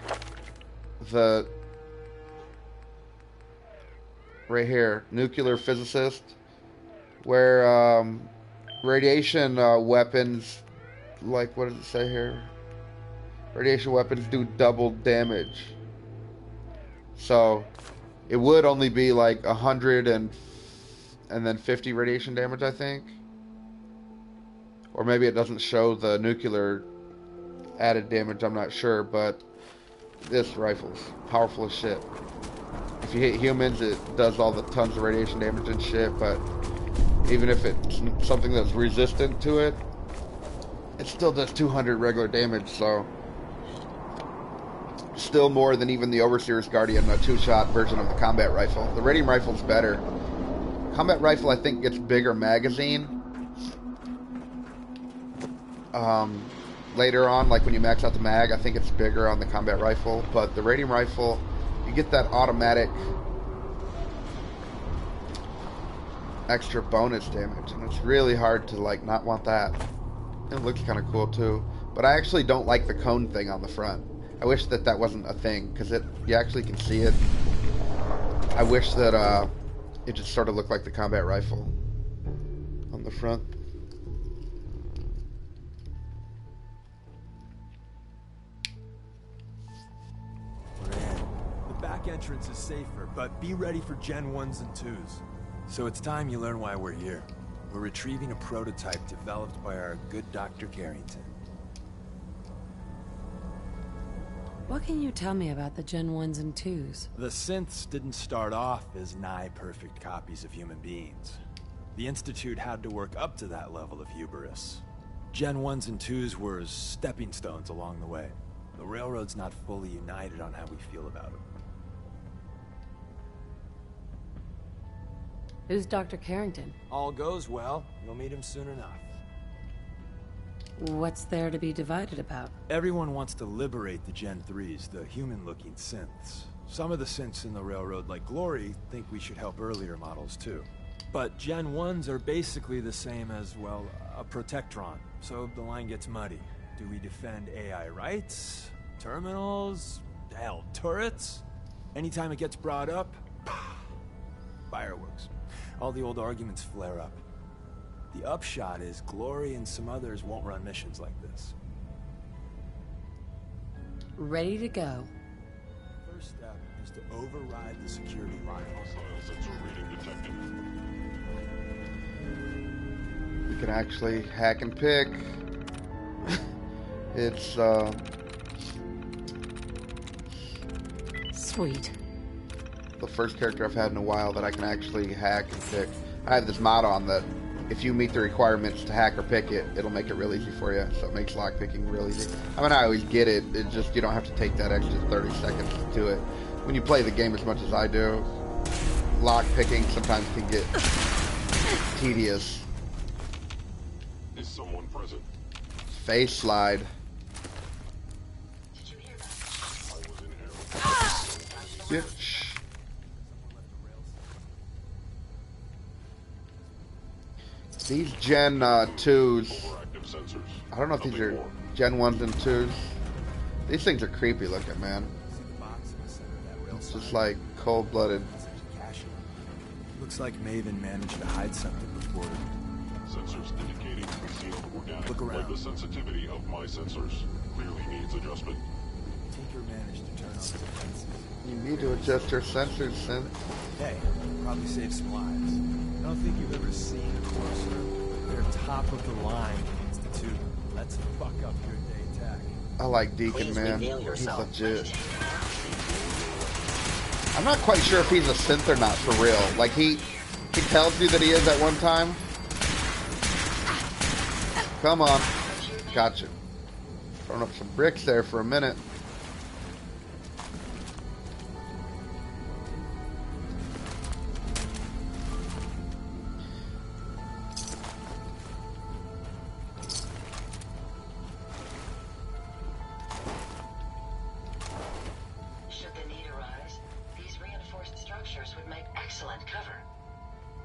right here, nuclear physicist, where radiation weapons, like, what does it say here? Radiation weapons do double damage. So it would only be like 100 and then 50 radiation damage, I think. Or maybe it doesn't show the nuclear added damage, I'm not sure, but this rifle's powerful as shit. If you hit humans, it does all the tons of radiation damage and shit, but even if it's something that's resistant to it, it still does 200 regular damage, so still more than even the Overseer's Guardian, a 2-shot version of the combat rifle. The radium rifle's better. Combat rifle, I think, gets bigger magazine. Later on, like when you max out the mag, I think it's bigger on the combat rifle, but the radium rifle, you get that automatic extra bonus damage, and it's really hard to like not want that. It looks kind of cool too, but I actually don't like the cone thing on the front. I wish that that wasn't a thing, because you actually can see it. I wish that it just sort of looked like the combat rifle on the front. Entrance is safer, but be ready for Gen 1s and 2s. So it's time you learn why we're here. We're retrieving a prototype developed by our good Dr. Carrington. What can you tell me about the Gen 1s and 2s? The synths didn't start off as nigh-perfect copies of human beings. The Institute had to work up to that level of hubris. Gen 1s and 2s were stepping stones along the way. The Railroad's not fully united on how we feel about it. Who's Dr. Carrington? All goes well, you'll meet him soon enough. What's there to be divided about? Everyone wants to liberate the Gen 3s, the human-looking synths. Some of the synths in the Railroad, like Glory, think we should help earlier models too. But Gen 1s are basically the same as, well, a Protectron, so the line gets muddy. Do we defend AI rights? Terminals? Hell, turrets? Anytime it gets brought up, fireworks. All the old arguments flare up. The upshot is Glory and some others won't run missions like this. Ready to go. First step is to override the security line. We can actually hack and pick. It's Sweet. the first character I've had in a while that I can actually hack and pick. I have this mod on that if you meet the requirements to hack or pick it, it'll make it real easy for you. So it makes lockpicking real easy. I mean, I always get it. It's just you don't have to take that extra 30 seconds to do it. When you play the game as much as I do, lockpicking sometimes can get tedious. Is someone present? Face slide. Did you hear that? I was in here. Bitch. These Gen 2s, I don't know if these are Gen 1s and 2s. These things are creepy looking, man. It's just like cold-blooded. Looks like Maven managed to hide something before. Sensors indicating concealed organic. Look around. Like the sensitivity of my sensors clearly needs adjustment. Tinker managed to turn on the defenses. You need to adjust your sensors, Sin. Hey, probably save some lives. I don't think you've ever seen closer, but they're top of the line in the Institute. Let's fuck up your day tech. I like Deacon, man. He's legit. I'm not quite sure if he's a synth or not for real. Like, he tells you that he is at one time. Come on. Gotcha. Throwing up some bricks there for a minute.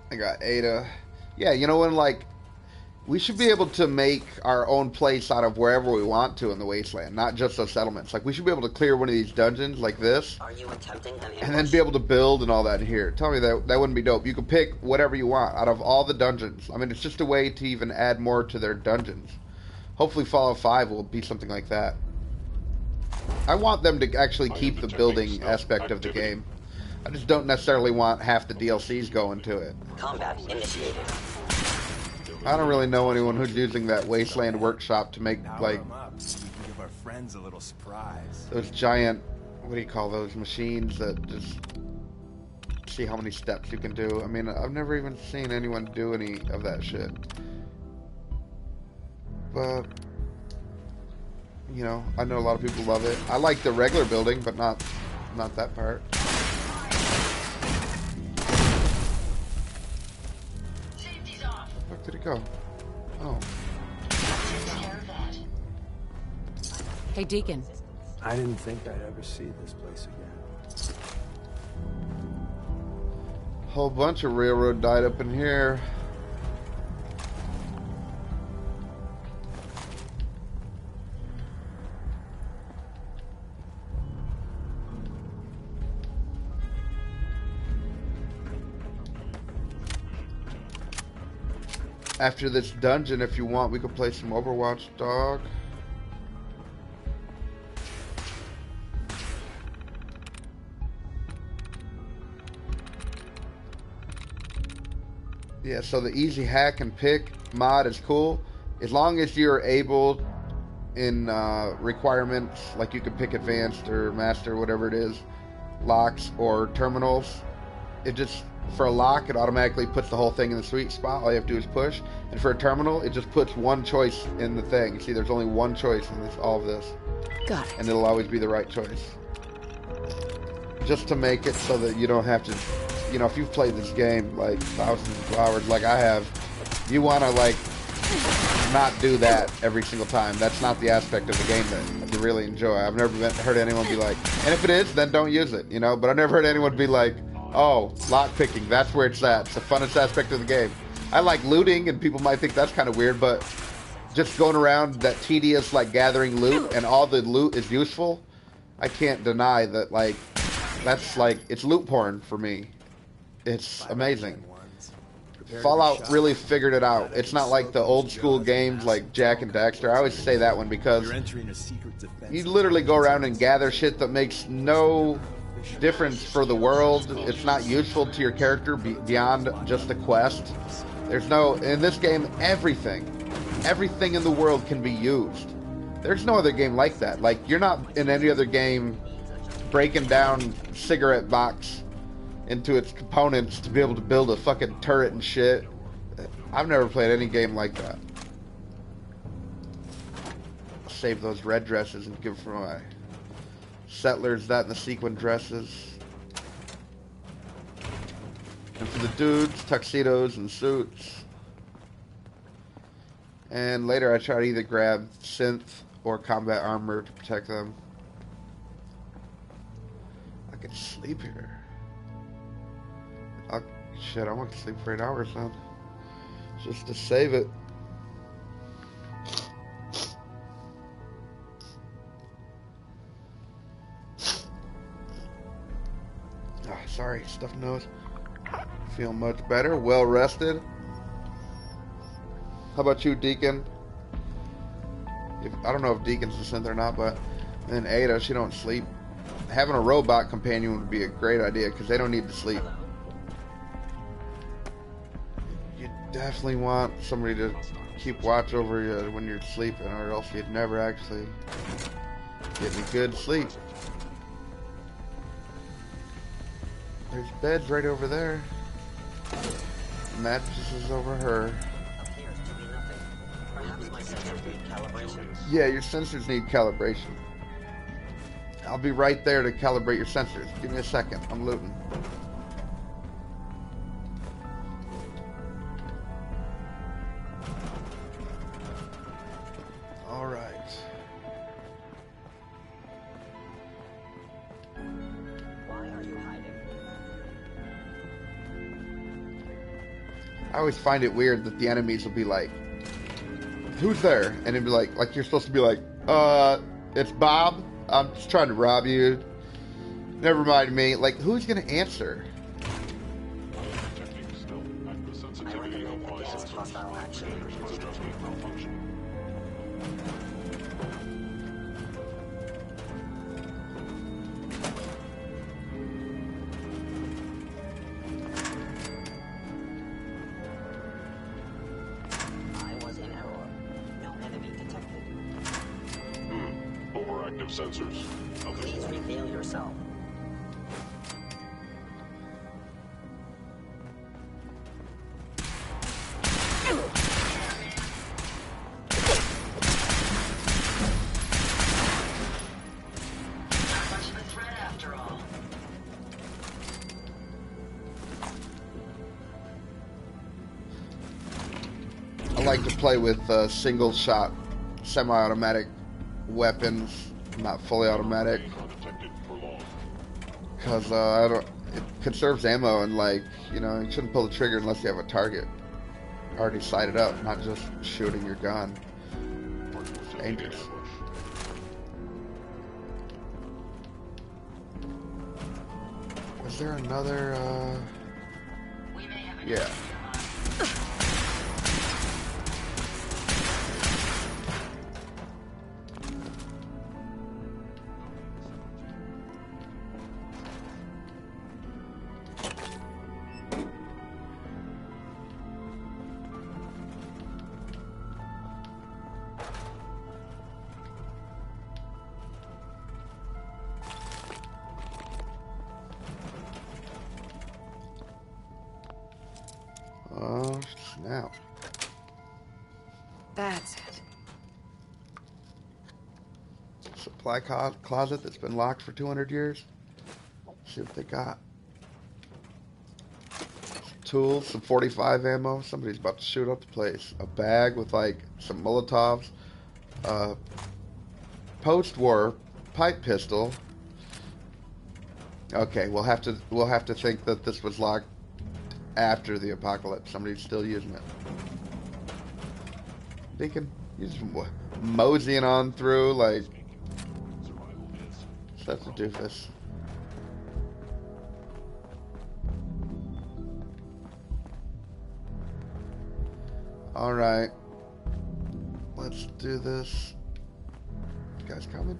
I got Ada. Yeah, you know, when, like, we should be able to make our own place out of wherever we want to in the wasteland, not just those settlements. Like, we should be able to clear one of these dungeons like this, and then be able to build and all that in here. Tell me that wouldn't be dope. You could pick whatever you want out of all the dungeons. I mean, it's just a way to even add more to their dungeons. Hopefully Fallout 5 will be something like that. I want them to actually keep the building aspect of the game. I just don't necessarily want half the DLCs going to it. Combat initiated. I don't really know anyone who's using that Wasteland Workshop to make, like, We can give our friends a little surprise. those giant, what do you call those machines that just see how many steps you can do. I mean, I've never even seen anyone do any of that shit. But, you know, I know a lot of people love it. I like the regular building, but not that part. Where did it go? Oh. Hey, Deacon. I didn't think I'd ever see this place again. Whole bunch of railroad died up in here. After this dungeon, if you want, we could play some Overwatch, dog. Yeah, so the easy hack and pick mod is cool. As long as you're able in requirements, like you can pick advanced or master, whatever it is, locks or terminals. It just, for a lock, it automatically puts the whole thing in the sweet spot. All you have to do is push. And for a terminal, it just puts one choice in the thing. You see, there's only one choice in this, all of this. Got it. And it'll always be the right choice. Just to make it so that you don't have to, you know, if you've played this game like thousands of hours like I have, you want to, like, not do that every single time. That's not the aspect of the game that you really enjoy. I've never heard anyone be like, and if it is, then don't use it, you know? But I've never heard anyone be like, oh, lock picking, that's where it's at. It's the funnest aspect of the game. I like looting, and people might think that's kind of weird, but just going around that tedious, like, gathering loot, and all the loot is useful, I can't deny that, like, that's, like, it's loot porn for me. It's amazing. Fallout really figured it out. It's not like the old school games like Jack and Daxter. I always say that one because you literally go around and gather shit that makes no difference for the world. It's not useful to your character beyond just the quest. There's no, in this game, everything in the world can be used. There's no other game like that. Like, you're not in any other game breaking down cigarette box into its components to be able to build a fucking turret and shit. I've never played any game like that. I'll save those red dresses and give for my settlers that and the sequin dresses. And for the dudes, tuxedos and suits. And later I try to either grab synth or combat armor to protect them. I can sleep here. Shit, I want to sleep for 8 hours then. Just to save it. Oh, sorry, stuffed nose. Feel much better, well rested. How about you, Deacon? I don't know if Deacon's a synth or not, but then Ada, she don't sleep. Having a robot companion would be a great idea because they don't need to sleep. definitely want somebody to keep watch over you when you're sleeping, or else you'd never actually get any good sleep. There's beds right over there. Mattresses over her. Appears to be nothing. Perhaps my sensors need calibration. Yeah, your sensors need calibration. I'll be right there to calibrate your sensors. Give me a second. I'm looting. All right. Why are you hiding? I always find it weird that the enemies will be like, "Who's there?" And it'd be like you're supposed to be like, it's Bob. I'm just trying to rob you. Never mind me. Like, who's gonna answer? Detecting stealth at the sensitivity of my sensors. Sensors must just be malfunction. I was in error. No enemy detected. Overactive sensors. Please reveal yourself. Not much of a threat after all. I like to play with single shot, semi-automatic weapons, not fully automatic, Undetected for long. because I don't. It conserves ammo, and like, you know, you shouldn't pull the trigger unless you have a target already sighted up, not just shooting your gun. Dangerous. Is there another? We may have a Yeah. Oh snap! That's it. Supply closet that's been locked for 200 years. See what they got. Some tools, some 45 ammo. Somebody's about to shoot up the place. A bag with like some Molotovs. Post-war pipe pistol. Okay, we'll have to think that this was locked after the apocalypse. Somebody's still using it. Thinking, you just moseying on through like such a doofus. All right, let's do this. You guys coming?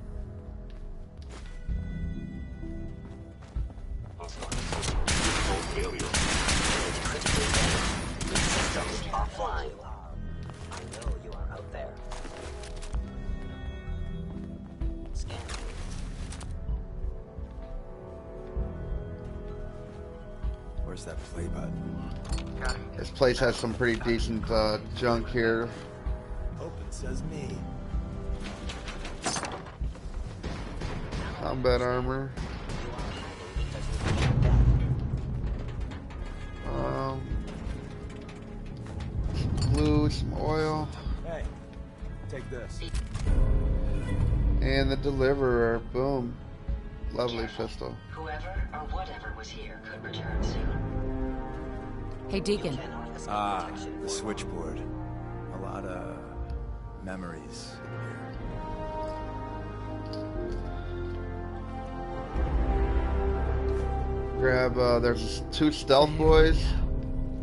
Failure. Critically damaged. Systems offline. I know you are out there. Scan. Where's that play button? This place has some pretty decent junk here. Open says me. Combat armor. Some glue, some oil, Hey, take this. and the deliverer. Boom. Lovely Careful. pistol. Whoever or whatever was here could return soon. Hey, Deacon. Ah, the switchboard. A lot of memories here. Grab, there's 2 stealth boys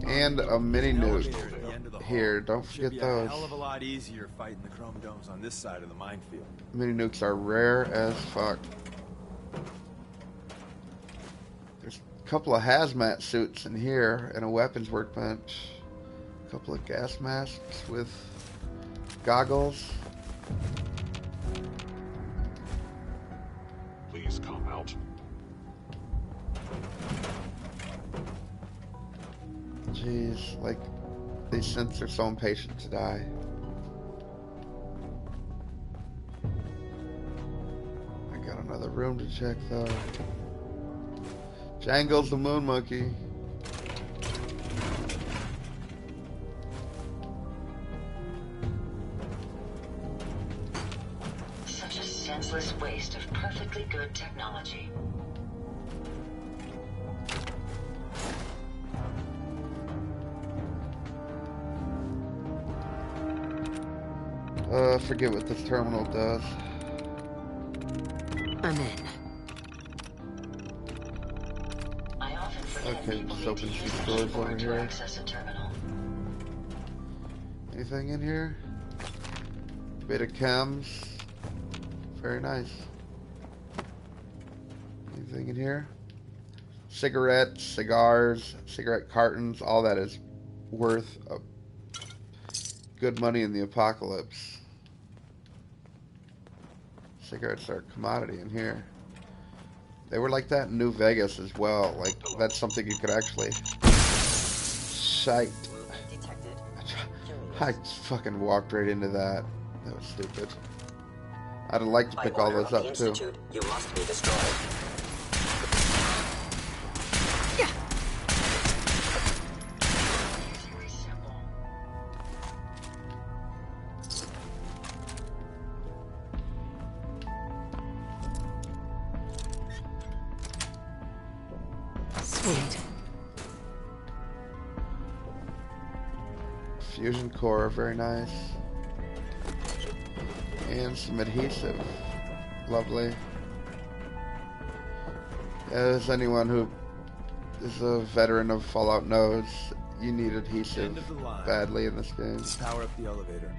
and a mini nuke. Here, don't Should forget be a those. hell of a lot easier fighting the chrome domes on this side of the minefield. Mini nukes are rare as fuck. There's a couple of hazmat suits in here and a weapons workbench. Couple of gas masks with goggles. Please come out. Jeez, like, these synths are so impatient to die. I got another room to check, though. Jangles the moon monkey. Such a senseless waste of perfectly good technology. I forget what this terminal does. I'm in. I often forget Okay, people just need open to use these the doors over keyboard to here. access a terminal. Anything in here? Bit of chems. Very nice. Anything in here? Cigarettes, cigars, cigarette cartons, all that is worth good money in the apocalypse. Cigarettes are a commodity in here. They were like that in New Vegas as well. Like, that's something you could actually... Shite. I just fucking walked right into that. That was stupid. I'd have liked to pick all those up, too. You must be destroyed. Sweet. Fusion core, very nice. And some adhesive. Lovely. As anyone who is a veteran of Fallout knows, you need adhesive End of the line. badly in this game. Power up the elevator.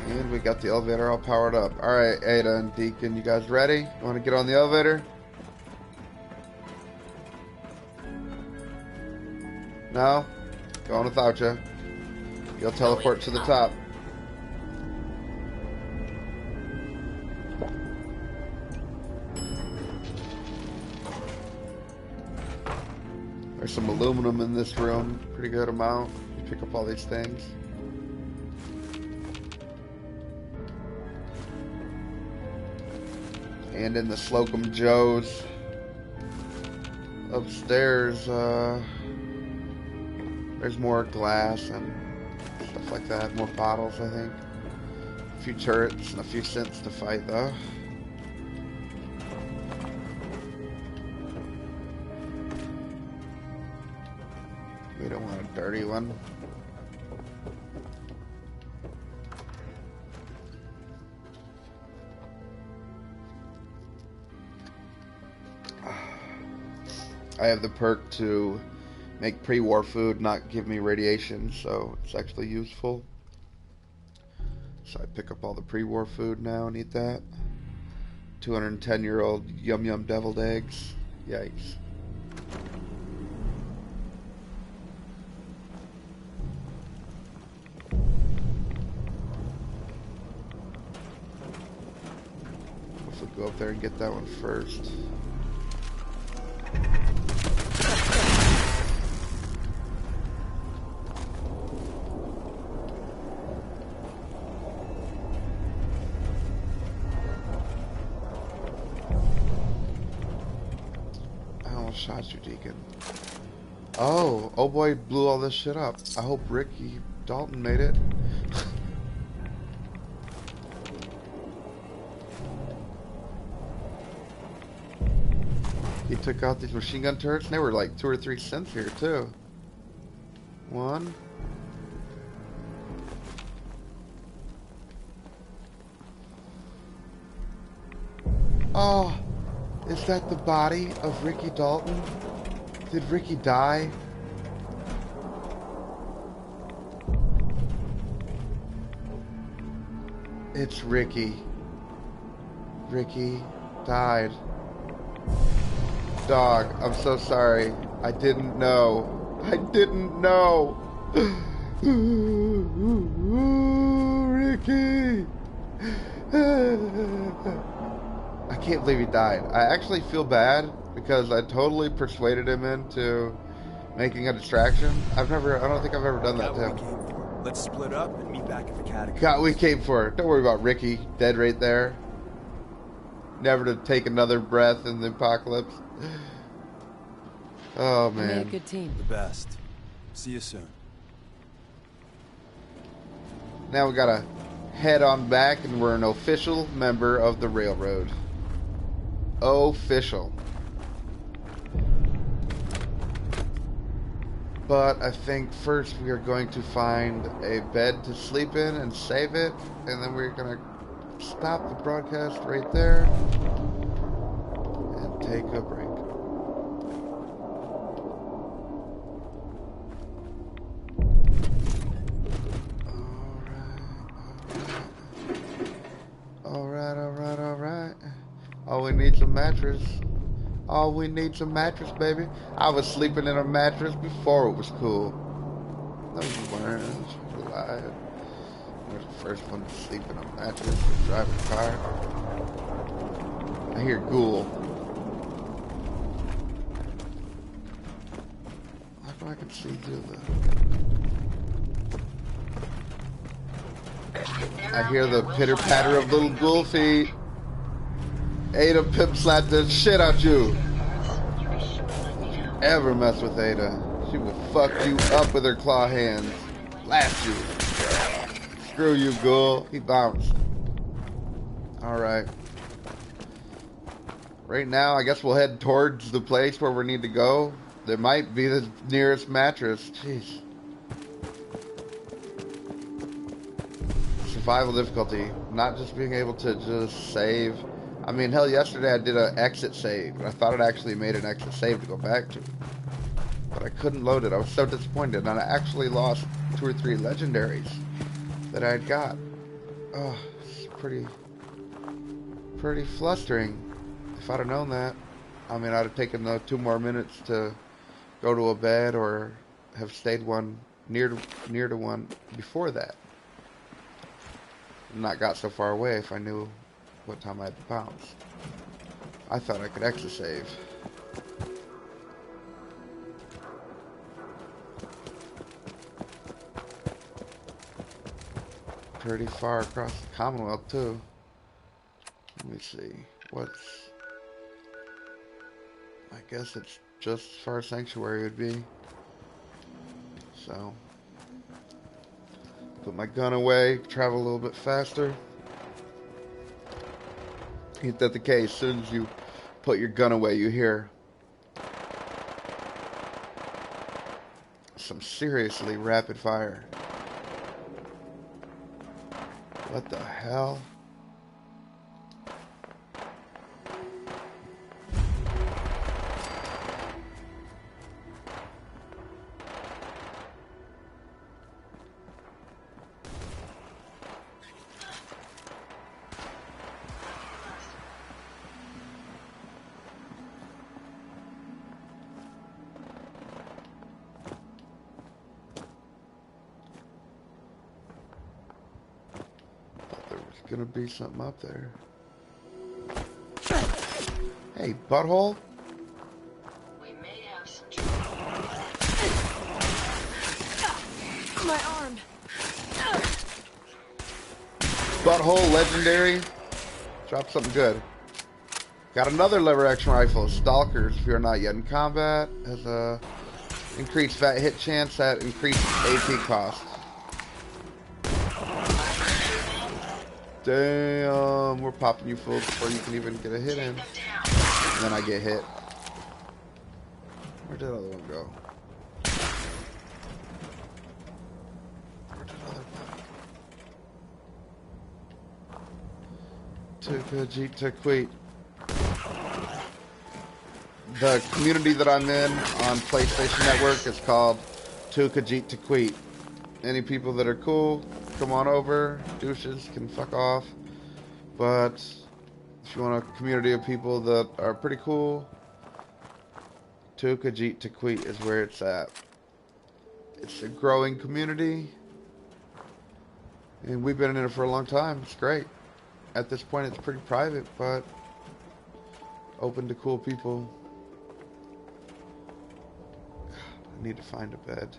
And we got the elevator all powered up. Alright, Ada and Deacon, you guys ready? You want to get on the elevator? No? Going without you. You'll teleport to the top. There's some aluminum in this room. Pretty good amount. You pick up all these things. And in the Slocum Joes upstairs, there's more glass and stuff like that. More bottles, I think. A few turrets and a few synths to fight, though. We don't want a dirty one. I have the perk to make pre-war food not give me radiation, so it's actually useful. So I pick up all the pre-war food now and eat that. 210-year-old yum yum deviled eggs. Yikes. Hopefully go up there and get that one first. Shot you, Deacon. Oh boy, blew all this shit up. I hope Ricky Dalton made it. He took out these machine gun turrets, and they were like 2 or 3 synths here too. One. Oh. Is that the body of Ricky Dalton? Did Ricky die? It's Ricky. Ricky died. Dog, I'm so sorry. I didn't know. I didn't know. Ricky. I can't believe he died. I actually feel bad because I totally persuaded him into making a distraction. I don't think I've ever done that to him. Let's split up and meet back at the catacombs. Got what we came for. Don't worry about Ricky. Dead right there. Never to take another breath in the apocalypse. Oh, man. We made a good team. The best. See you soon. Now we gotta head on back, and we're an official member of the railroad. Official. But I think first we are going to find a bed to sleep in and save it, and then we're gonna stop the broadcast right there and take a break. Alright. All we need's a mattress. All we need's a mattress, baby. I was sleeping in a mattress before it was cool. No, you weren't. You lied. You were the first one to sleep in a mattress or drive a car. I hear ghoul. How come I can see through I hear the pitter-patter of little ghoul feet. Ada pimp slapped the shit out you. Ever mess with Ada, she will fuck you up with her claw hands. Blast you. Screw you, ghoul. He bounced. Alright. Right now, I guess we'll head towards the place where we need to go. There might be the nearest mattress. Jeez. Survival difficulty. Not just being able to just save. I mean, hell, yesterday I did an exit save, and I thought it actually made an exit save to go back to. But I couldn't load it. I was so disappointed, and I actually lost 2 or 3 legendaries that I had got. Oh, it's pretty flustering. If I'd have known that, I mean, I'd have taken the 2 more minutes to go to a bed or have stayed one near to one before that. And not got so far away if I knew what time I had to bounce. I thought I could exit save. Pretty far across the Commonwealth too. Let me see. I guess it's just as far as Sanctuary would be. So put my gun away, travel a little bit faster. Ain't that the case? As soon as you put your gun away, you hear some seriously rapid fire. What the hell? Gonna be something up there. Hey, butthole. We may have some trouble. My arm. Butthole legendary. Drop something good. Got another lever action rifle. Stalkers, if you're not yet in combat, has a increased hit chance at increased AP cost. Damn, we're popping you full before you can even get a hit in. And then I get hit. Where did the other one go? Where did the other one? Tukajit Takwit. The community that I'm in on PlayStation Network is called Tukajit Takwit. Any people that are cool, come on over. Douches can fuck off. But if you want a community of people that are pretty cool, Tukajit Taquit is where it's at. It's a growing community, and we've been in it for a long time. It's great. At this point, it's pretty private, but open to cool people. I need to find a bed.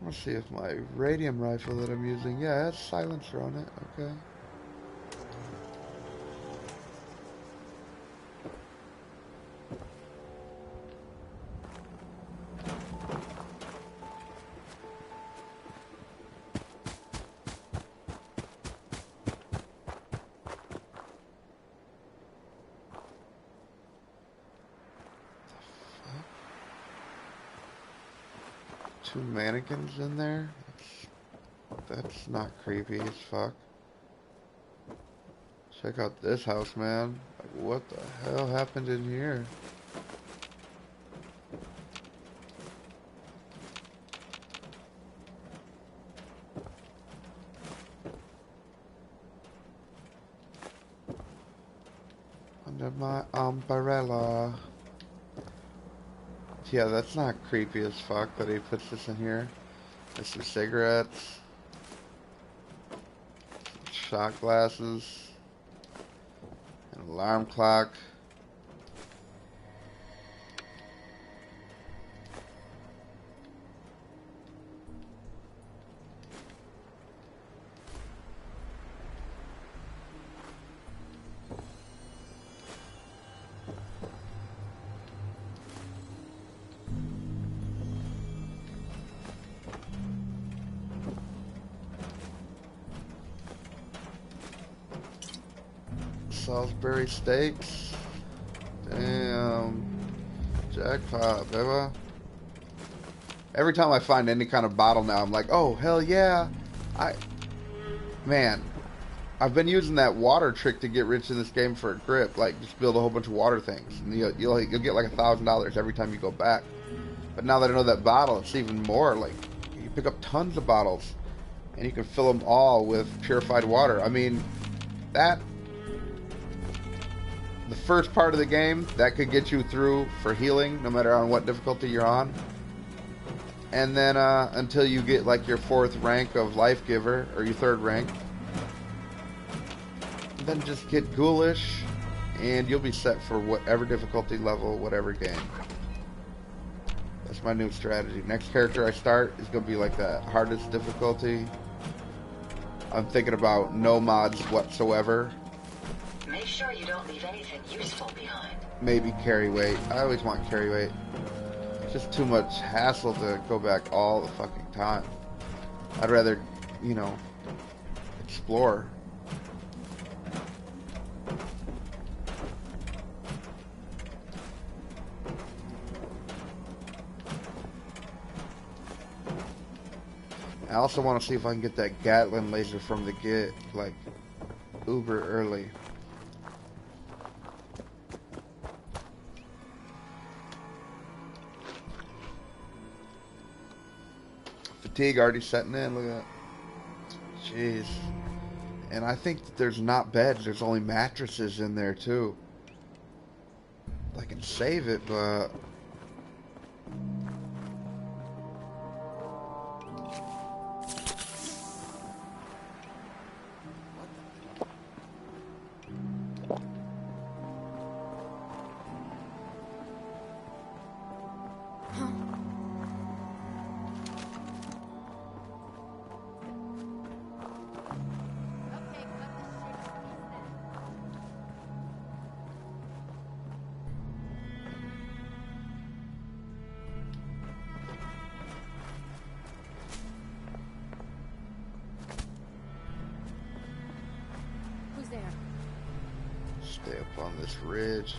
Let's see if my radium rifle that I'm using, yeah, it has silencer on it, okay. Two mannequins in there? That's not creepy as fuck. Check out this house, man. Like, what the hell happened in here? Under my umbrella. Yeah, that's not creepy as fuck that he puts this in here. There's some cigarettes. Some shot glasses. An alarm clock. Salisbury steaks. Damn. Jackpot, baby. Every time I find any kind of bottle now, I'm like, oh, hell yeah. Man, I've been using that water trick to get rich in this game for a grip. Like, just build a whole bunch of water things. And you'll get like $1,000 every time you go back. But now that I know that bottle, it's even more. Like, you pick up tons of bottles. And you can fill them all with purified water. I mean, that... The first part of the game, that could get you through for healing, no matter on what difficulty you're on. And then until you get like your 4th rank of Life Giver, or your 3rd rank. And then just get ghoulish, and you'll be set for whatever difficulty level, whatever game. That's my new strategy. Next character I start is going to be like that hardest difficulty. I'm thinking about no mods whatsoever. Make sure you don't leave anything useful behind. Maybe carry weight. I always want carry weight. It's just too much hassle to go back all the fucking time. I'd rather, you know, explore. I also want to see if I can get that Gatling laser from the get, like, uber early. Fatigue already setting in, look at that. Jeez. And I think that there's not beds, there's only mattresses in there too. I can save it, but... Stay up on this ridge.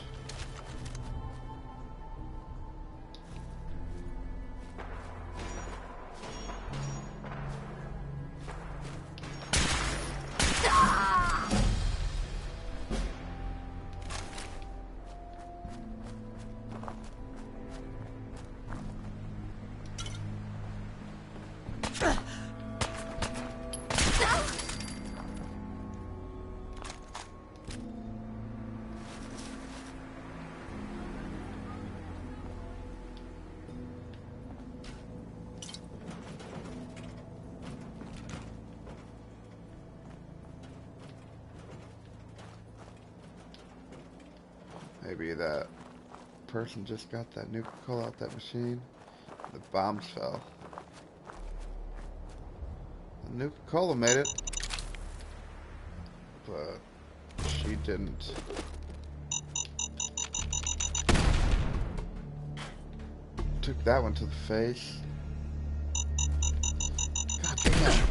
Maybe that person just got that Nuka-Cola out that machine. The bombs fell. The Nuka-Cola made it. But she didn't. Took that one to the face. God damn.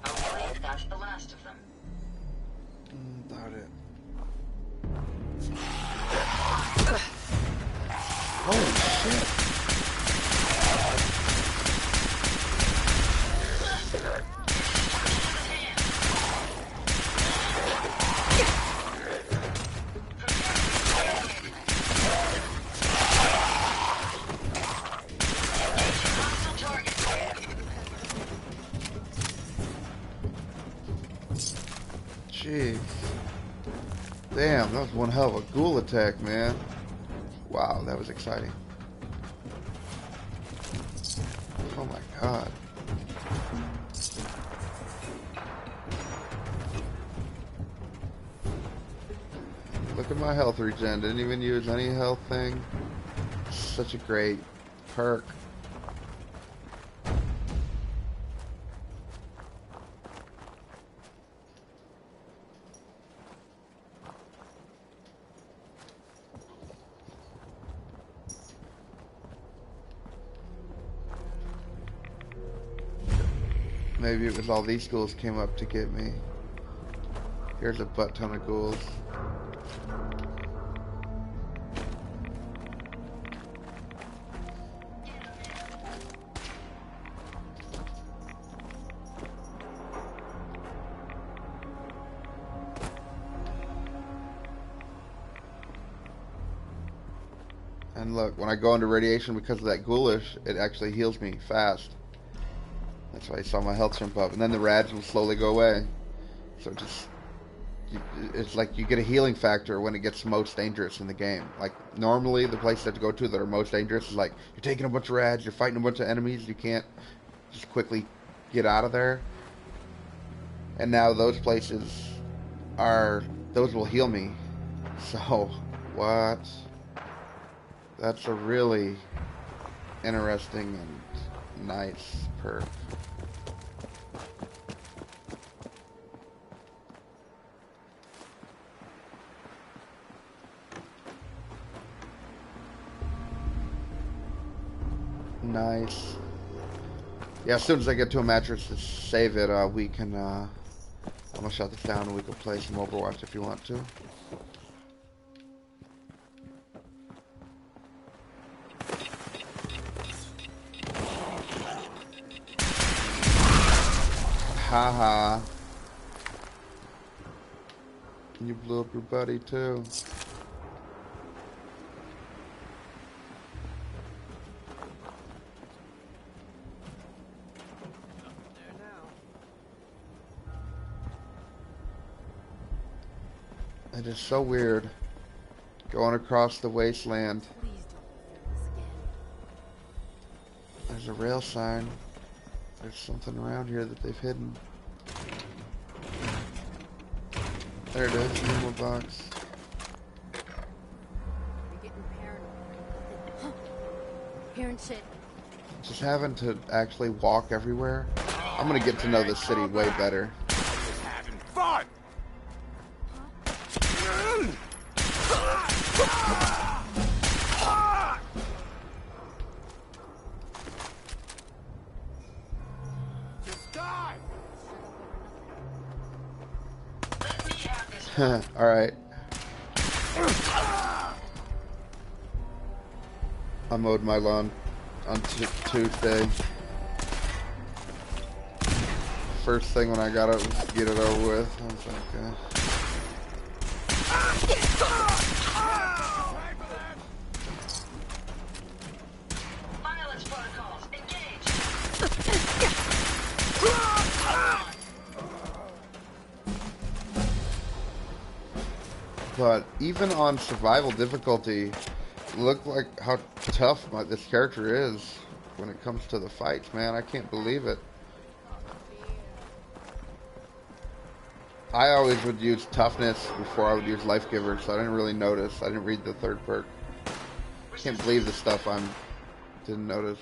I believe that's the last of them. Doubt it. Holy shit. Jeez. Damn, that was one hell of a ghoul attack, man. Wow, that was exciting. Oh my god. Look at my health regen. Didn't even use any health thing. Such a great perk. Maybe it was all these ghouls came up to get me. Here's a butt ton of ghouls. And look, when I go into radiation because of that ghoulish, it actually heals me fast. That's why I saw my health jump up. And then the rads will slowly go away. So it's like you get a healing factor when it gets most dangerous in the game. Like, normally the places that to go to that are most dangerous is like, you're taking a bunch of rads, you're fighting a bunch of enemies, you can't just quickly get out of there. And now those places those will heal me. So, what? That's a really interesting and nice perk. Nice. Yeah, as soon as I get to a mattress to save it, we can, I'm gonna shut this down and we can play some Overwatch if you want to. Haha. You blew up your buddy too. It is so weird going across the wasteland. There's a rail sign. There's something around here that they've hidden. There it is, ammo box. You're getting paranoid. Hearing shit. Just having to actually walk everywhere. I'm gonna get to know this city way better. Having fun. Alright. I mowed my lawn on Tuesday. First thing when I got it was get it over with. I was like, Violence protocols, engage! But even on survival difficulty, look like how tough this character is when it comes to the fights, man. I can't believe it. I always would use toughness before I would use life giver, so I didn't really notice. I didn't read the third perk. Can't believe the stuff I didn't notice.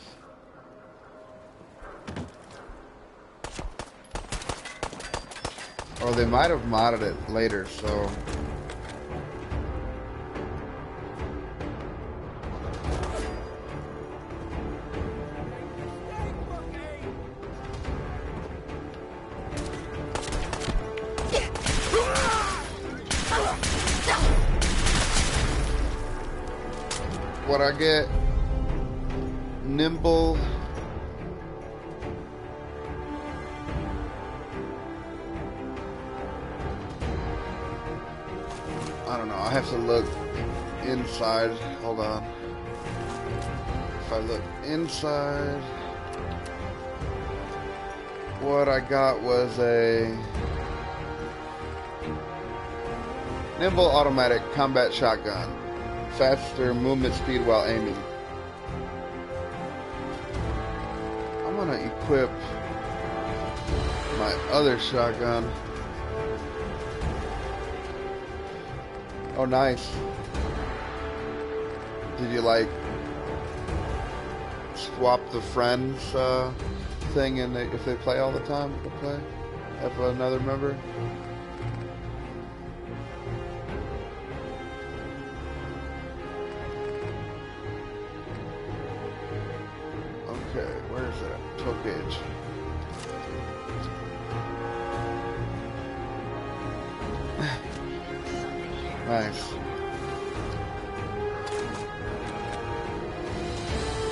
Or they might have modded it later, so... What I get? Nimble. I don't know. I have to look inside. Hold on. If I look inside, what I got was a nimble automatic combat shotgun. Faster movement speed while aiming. I'm gonna equip my other shotgun. Oh, nice. Did you like swap the friends thing, and if they play all the time, they'll play? Have another member? Okay, where is it? Toke gauge. Nice.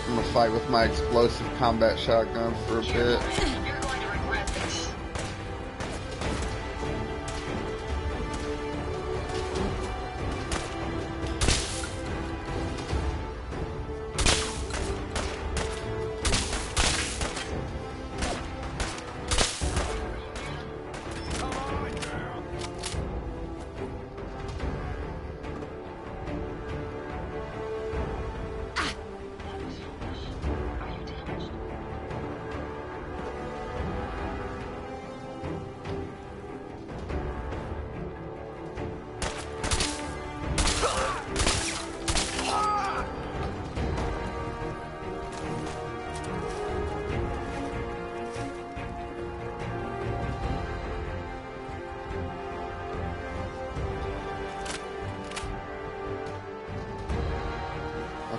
I'm gonna fight with my explosive combat shotgun for a bit. You're going to regret this.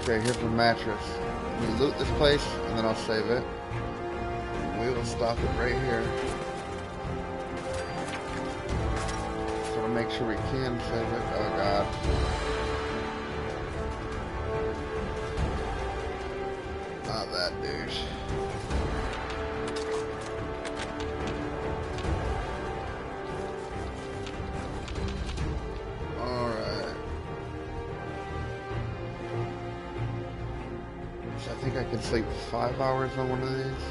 Okay, here's the mattress. Let me loot this place, and then I'll save it. We will stop it right here. So to make sure we can save it. Oh god. Not that douche. I think I can sleep 5 hours on one of these.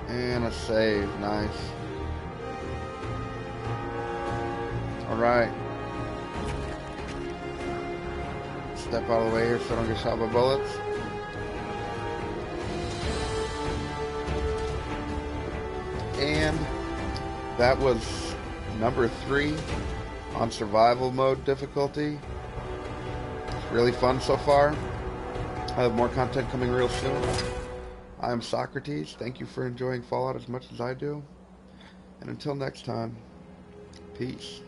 And a save, nice. Alright. Step out of the way here so I don't get shot by bullets. And that was number 3 on survival mode difficulty. Really fun so far. I have more content coming real soon. I am Socrates. Thank you for enjoying Fallout as much as I do. And until next time, peace.